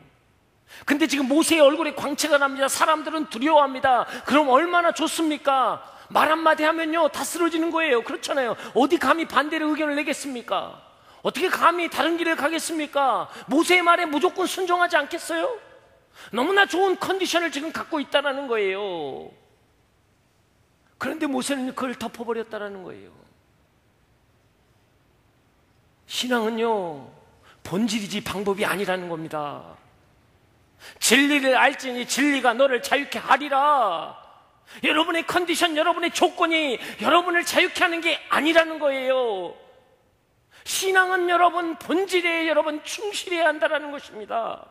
근데 지금 모세의 얼굴에 광채가 납니다. 사람들은 두려워합니다. 그럼 얼마나 좋습니까? 말 한마디 하면요 다 쓰러지는 거예요. 그렇잖아요. 어디 감히 반대의 의견을 내겠습니까? 어떻게 감히 다른 길을 가겠습니까? 모세의 말에 무조건 순종하지 않겠어요? 너무나 좋은 컨디션을 지금 갖고 있다는 거예요. 그런데 모세는 그걸 덮어버렸다는 거예요. 신앙은요 본질이지 방법이 아니라는 겁니다. 진리를 알지니 진리가 너를 자유케 하리라. 여러분의 컨디션, 여러분의 조건이 여러분을 자유케 하는 게 아니라는 거예요. 신앙은 여러분 본질에 여러분 충실해야 한다는 것입니다.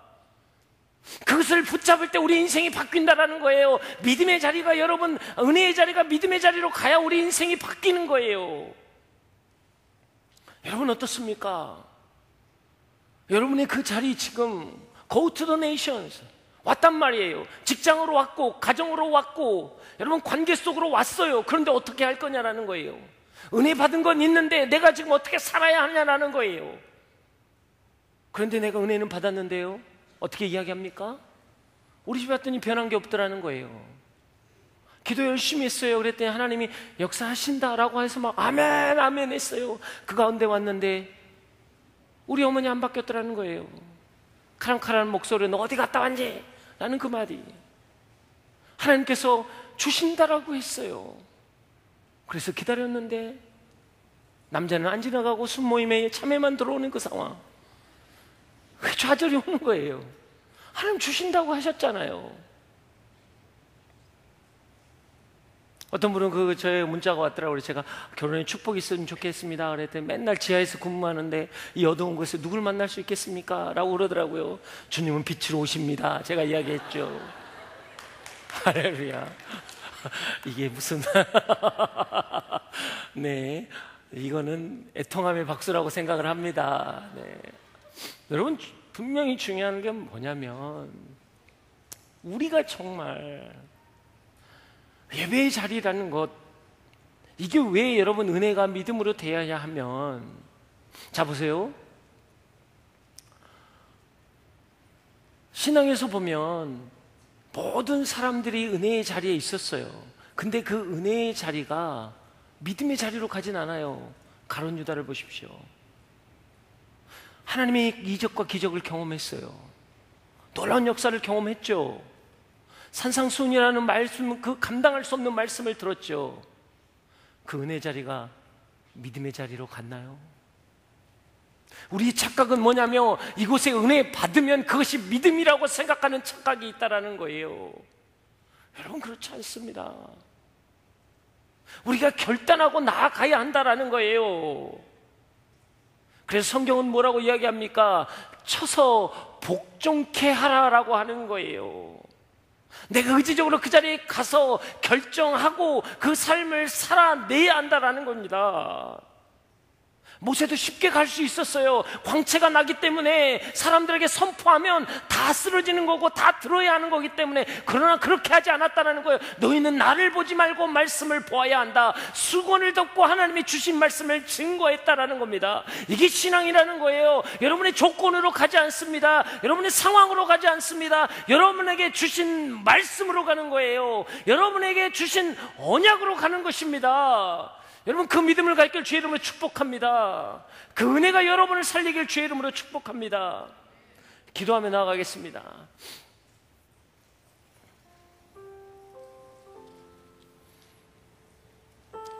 그것을 붙잡을 때 우리 인생이 바뀐다는 거예요. 믿음의 자리가 여러분, 은혜의 자리가 믿음의 자리로 가야 우리 인생이 바뀌는 거예요. 여러분 어떻습니까? 여러분의 그 자리 지금 Go to the nations 왔단 말이에요. 직장으로 왔고 가정으로 왔고 여러분 관계 속으로 왔어요. 그런데 어떻게 할 거냐라는 거예요. 은혜 받은 건 있는데 내가 지금 어떻게 살아야 하냐라는 거예요. 그런데 내가 은혜는 받았는데요, 어떻게 이야기합니까? 우리 집 왔더니 변한 게 없더라는 거예요. 기도 열심히 했어요. 그랬더니 하나님이 역사하신다라고 해서 막 아멘 아멘 했어요. 그 가운데 왔는데 우리 어머니 안 바뀌었더라는 거예요. 카랑카랑 목소리로 너 어디 갔다 왔니? 라는 그 말이 하나님께서 주신다라고 했어요. 그래서 기다렸는데 남자는 안 지나가고 순모임에 참외만 들어오는 그 상황, 좌절이 오는 거예요. 하나님 주신다고 하셨잖아요. 어떤 분은 저의 문자가 왔더라고요. 제가 결혼에 축복이 있으면 좋겠습니다 그랬더니 맨날 지하에서 근무하는데 이 어두운 곳에 누굴 만날 수 있겠습니까? 라고 그러더라고요. 주님은 빛으로 오십니다. 제가 이야기했죠. 할렐루야. 이게 무슨 네, 이거는 애통함의 박수라고 생각을 합니다. 네. 여러분 분명히 중요한 게 뭐냐면 우리가 정말 예배의 자리라는 것, 이게 왜 여러분 은혜가 믿음으로 되어야 하면, 자 보세요. 신앙에서 보면 모든 사람들이 은혜의 자리에 있었어요. 근데 그 은혜의 자리가 믿음의 자리로 가진 않아요. 가룟 유다를 보십시오. 하나님의 이적과 기적을 경험했어요. 놀라운 역사를 경험했죠. 산상수훈이라는 말씀, 그 감당할 수 없는 말씀을 들었죠. 그 은혜 자리가 믿음의 자리로 갔나요? 우리 착각은 뭐냐면 이곳에 은혜 받으면 그것이 믿음이라고 생각하는 착각이 있다라는 거예요. 여러분 그렇지 않습니다. 우리가 결단하고 나아가야 한다라는 거예요. 그래서 성경은 뭐라고 이야기합니까? 쳐서 복종케 하라라고 하는 거예요. 내가 의지적으로 그 자리에 가서 결정하고 그 삶을 살아내야 한다라는 겁니다. 모세도 쉽게 갈 수 있었어요. 광채가 나기 때문에 사람들에게 선포하면 다 쓰러지는 거고 다 들어야 하는 거기 때문에. 그러나 그렇게 하지 않았다는 거예요. 너희는 나를 보지 말고 말씀을 보아야 한다. 수건을 덮고 하나님이 주신 말씀을 증거했다라는 겁니다. 이게 신앙이라는 거예요. 여러분의 조건으로 가지 않습니다. 여러분의 상황으로 가지 않습니다. 여러분에게 주신 말씀으로 가는 거예요. 여러분에게 주신 언약으로 가는 것입니다. 여러분 그 믿음을 갖길 주의 이름으로 축복합니다. 그 은혜가 여러분을 살리길 주의 이름으로 축복합니다. 기도하며 나아가겠습니다.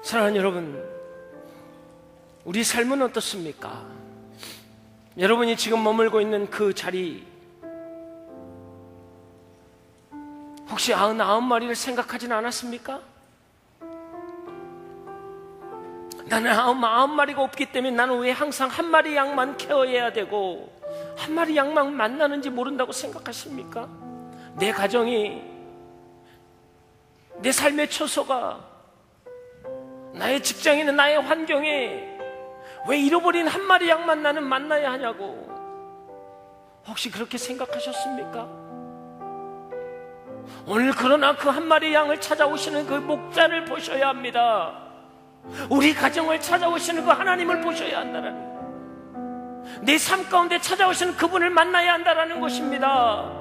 사랑하는 여러분, 우리 삶은 어떻습니까? 여러분이 지금 머물고 있는 그 자리, 혹시 99마리를 생각하진 않았습니까? 나는 99마리가 없기 때문에 나는 왜 항상 한 마리 양만 케어해야 되고 한 마리 양만 만나는지 모른다고 생각하십니까? 내 가정이, 내 삶의 처소가, 나의 직장이나 나의 환경에 왜 잃어버린 한 마리 양만 나는 만나야 하냐고 혹시 그렇게 생각하셨습니까? 오늘 그러나 그 한 마리 양을 찾아오시는 그 목자를 보셔야 합니다. 우리 가정을 찾아오시는 그 하나님을 보셔야 한다라는 거예요. 내 삶 가운데 찾아오시는 그분을 만나야 한다라는 것입니다.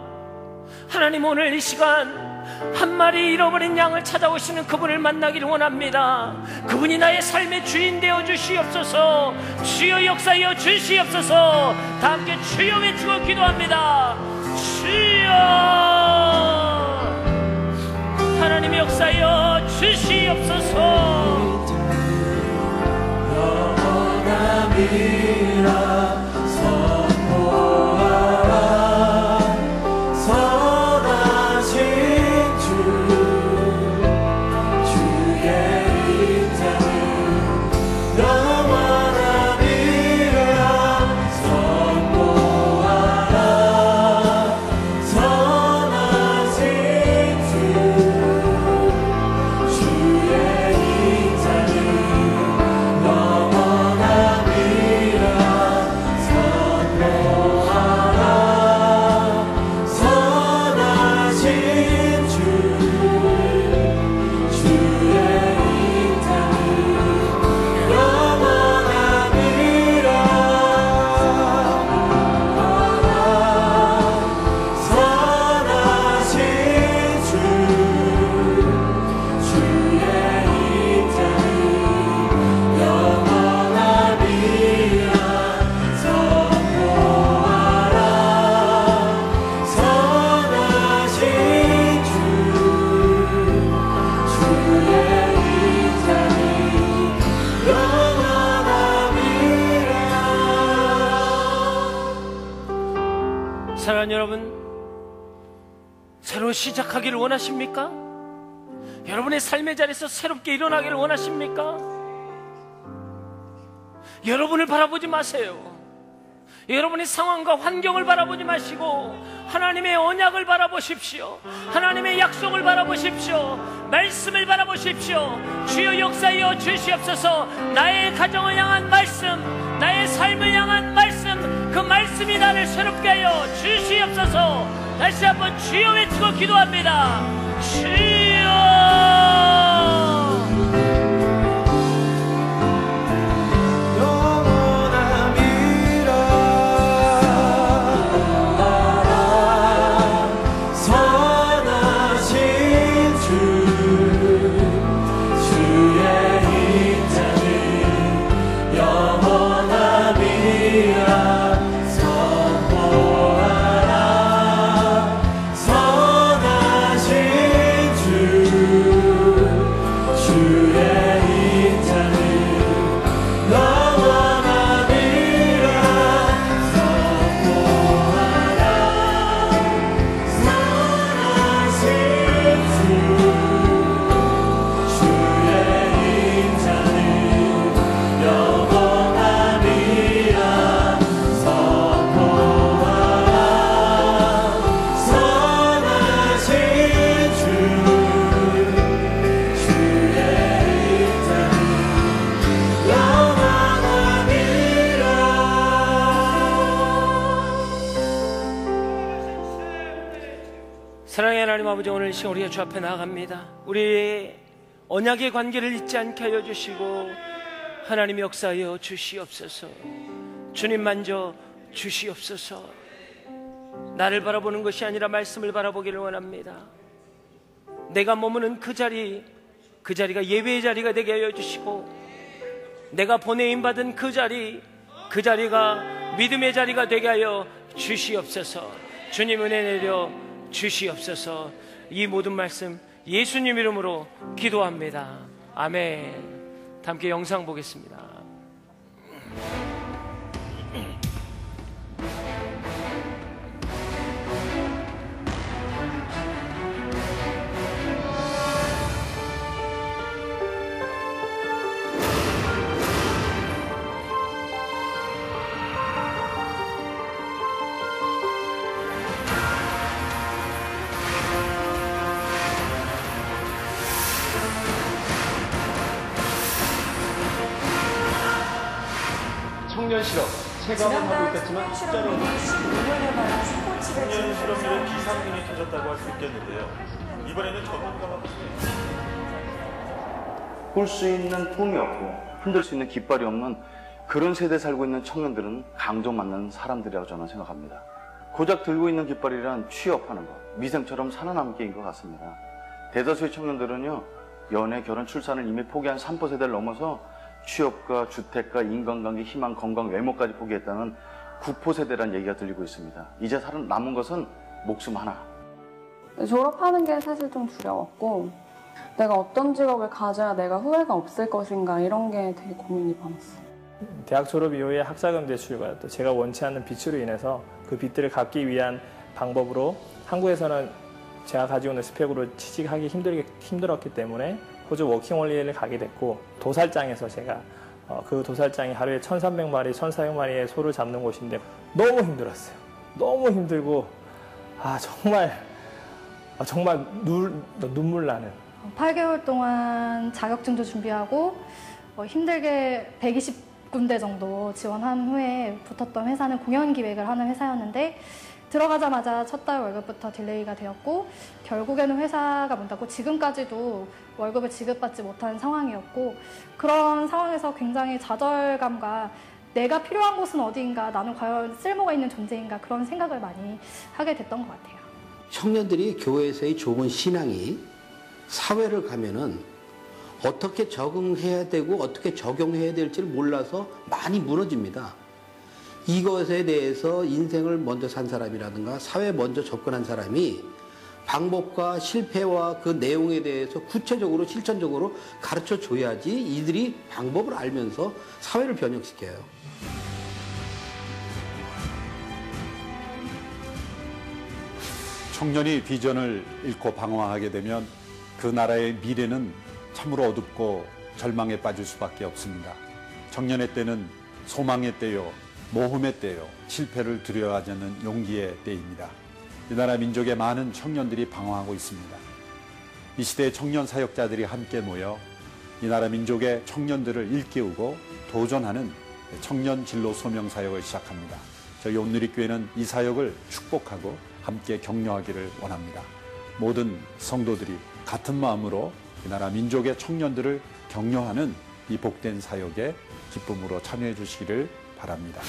하나님 오늘 이 시간 한 마리 잃어버린 양을 찾아오시는 그분을 만나기를 원합니다. 그분이 나의 삶의 주인 되어 주시옵소서. 주여 역사하여 주시옵소서. 다 함께 주여 외치고 기도합니다. 주여 하나님 역사하여 주시옵소서. 영원함이라 선포하라. 선하신 주 시작하기를 원하십니까? 여러분의 삶의 자리에서 새롭게 일어나기를 원하십니까? 여러분을 바라보지 마세요. 여러분의 상황과 환경을 바라보지 마시고 하나님의 언약을 바라보십시오. 하나님의 약속을 바라보십시오. 말씀을 바라보십시오. 주여 역사하여 주시옵소서. 나의 가정을 향한 말씀, 나의 삶을 향한 말씀, 그 말씀이 나를 새롭게 하여 주시옵소서. 다시 한번 주여 외치고 기도합니다. 주여. 사랑의 하나님 아버지, 오늘 이 시간 우리가 주 앞에 나아갑니다. 우리의 언약의 관계를 잊지 않게 하여 주시고 하나님의 역사하여 주시옵소서. 주님 만져 주시옵소서. 나를 바라보는 것이 아니라 말씀을 바라보기를 원합니다. 내가 머무는 그 자리가 예배의 자리가 되게 하여 주시고, 내가 보내임 받은 그 자리가 믿음의 자리가 되게 하여 주시옵소서. 주님 은혜 내려 주시옵소서. 이 모든 말씀 예수님 이름으로 기도합니다. 아멘. 함께 영상 보겠습니다. 청년 실업, 체감은 하고 있었지만 숫자로는 청년 실업률의 비상등이 터졌다고 할 수 있겠는데요. 이번에는 전문가가 볼 수 있는 꿈이 없고 흔들 수 있는 깃발이 없는 그런 세대에 살고 있는 청년들은 강조 만나는 사람들이라고 저는 생각합니다. 고작 들고 있는 깃발이란 취업하는 것, 미생처럼 살아남기인 것 같습니다. 대다수의 청년들은요, 연애, 결혼, 출산을 이미 포기한 3포 세대를 넘어서 취업과 주택과 인간관계, 희망, 건강, 외모까지 포기했다는 9포 세대라는 얘기가 들리고 있습니다. 이제 남은 것은 목숨 하나. 졸업하는 게 사실 좀 두려웠고, 내가 어떤 직업을 가져야 내가 후회가 없을 것인가, 이런 게 되게 고민이 많았어요. 대학 졸업 이후에 학자금 대출과 또 제가 원치 않는 빚으로 인해서 그 빚들을 갚기 위한 방법으로 한국에서는 제가 가지고 있는 스펙으로 취직하기 힘들었기 때문에 호주 워킹홀리데이를 가게 됐고, 도살장에서 제가 그 도살장이 하루에 1,300마리, 1,400마리의 소를 잡는 곳인데 너무 힘들었어요. 너무 힘들고 정말 눈물 나는. 8개월 동안 자격증도 준비하고 힘들게 120군데 정도 지원한 후에 붙었던 회사는 공연 기획을 하는 회사였는데, 들어가자마자 첫 달 월급부터 딜레이가 되었고, 결국에는 회사가 문 닫고 지금까지도 월급을 지급받지 못한 상황이었고, 그런 상황에서 굉장히 좌절감과 내가 필요한 곳은 어디인가, 나는 과연 쓸모가 있는 존재인가, 그런 생각을 많이 하게 됐던 것 같아요. 청년들이 교회에서의 좋은 신앙이 사회를 가면은 어떻게 적응해야 되고 어떻게 적용해야 될지를 몰라서 많이 무너집니다. 이것에 대해서 인생을 먼저 산 사람이라든가 사회에 먼저 접근한 사람이 방법과 실패와 그 내용에 대해서 구체적으로 실천적으로 가르쳐 줘야지 이들이 방법을 알면서 사회를 변형시켜요. 청년이 비전을 잃고 방황하게 되면 그 나라의 미래는 참으로 어둡고 절망에 빠질 수밖에 없습니다. 청년의 때는 소망의 때요, 모험의 때요, 실패를 두려워하지 않는 용기의 때입니다. 이 나라 민족의 많은 청년들이 방황하고 있습니다. 이 시대의 청년 사역자들이 함께 모여 이 나라 민족의 청년들을 일깨우고 도전하는 청년 진로 소명 사역을 시작합니다. 저희 온누리교회는 이 사역을 축복하고 함께 격려하기를 원합니다. 모든 성도들이 같은 마음으로 이 나라 민족의 청년들을 격려하는 이 복된 사역에 기쁨으로 참여해 주시기를 바랍니다.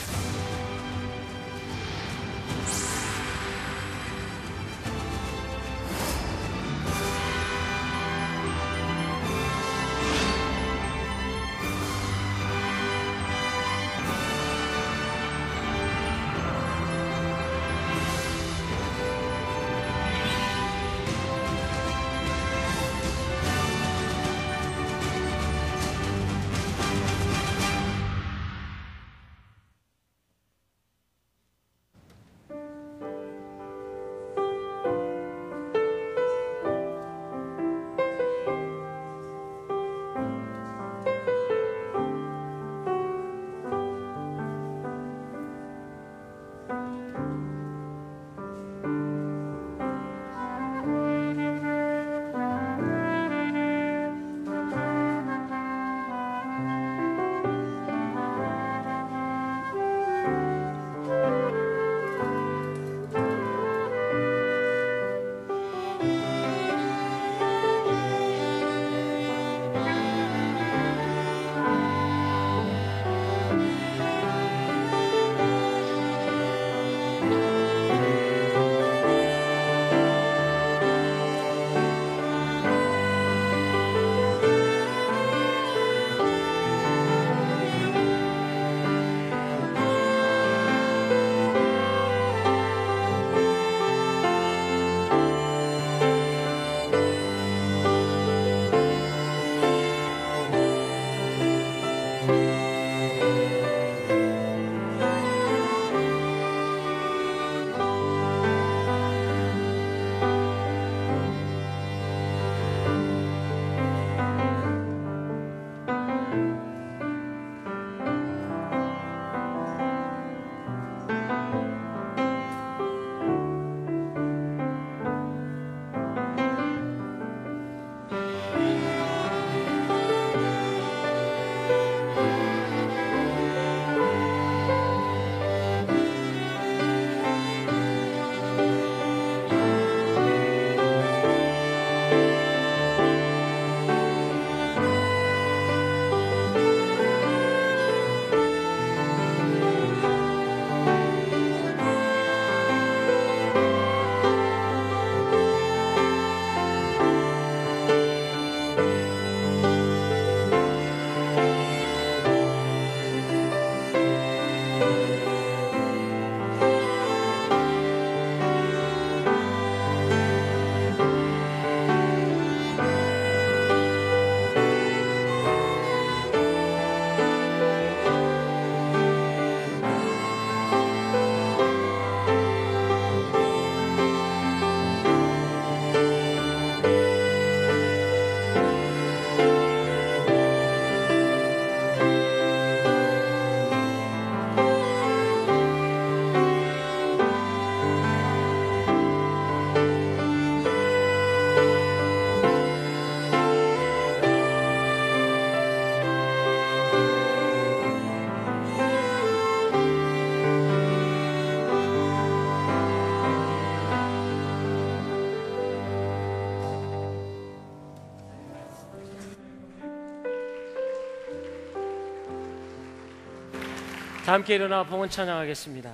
다 함께 일어나 봉헌 찬양하겠습니다.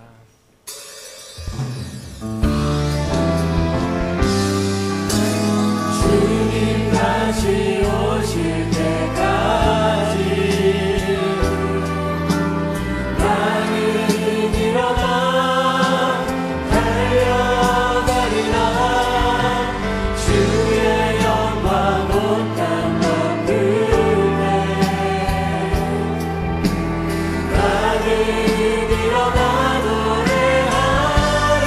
주님 다시 오실 때까지 나는 일어나 달려가리라. 주의 영광 온 땅 덮을 때 나는 일어나 노래하리.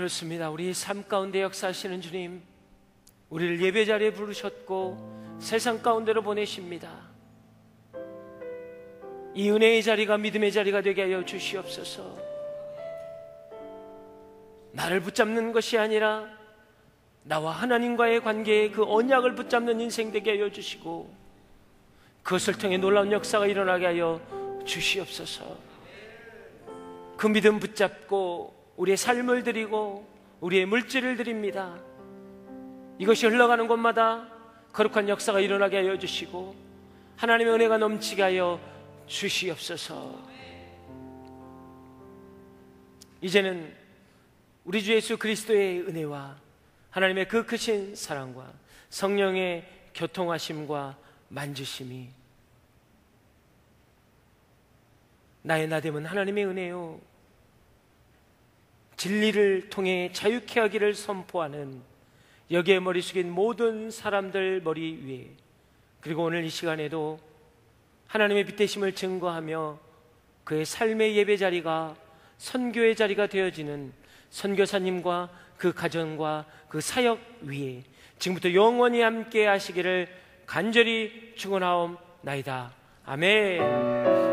그렇습니다. 우리 삶 가운데 역사하시는 주님, 우리를 예배 자리에 부르셨고 세상 가운데로 보내십니다. 이 은혜의 자리가 믿음의 자리가 되게 하여 주시옵소서. 나를 붙잡는 것이 아니라 나와 하나님과의 관계에 그 언약을 붙잡는 인생 되게 하여 주시고, 그것을 통해 놀라운 역사가 일어나게 하여 주시옵소서. 그 믿음 붙잡고 우리의 삶을 드리고 우리의 물질을 드립니다. 이것이 흘러가는 곳마다 거룩한 역사가 일어나게 하여 주시고 하나님의 은혜가 넘치게 하여 주시옵소서. 이제는 우리 주 예수 그리스도의 은혜와 하나님의 그 크신 사랑과 성령의 교통하심과 만지심이, 나의 나됨은 하나님의 은혜요, 진리를 통해 자유케 하기를 선포하는 여기에 머리 숙인 모든 사람들 머리 위에, 그리고 오늘 이 시간에도 하나님의 빛되심을 증거하며 그의 삶의 예배 자리가 선교의 자리가 되어지는 선교사님과 그 가정과 그 사역 위에 지금부터 영원히 함께 하시기를 간절히 축원하옵나이다. 아멘.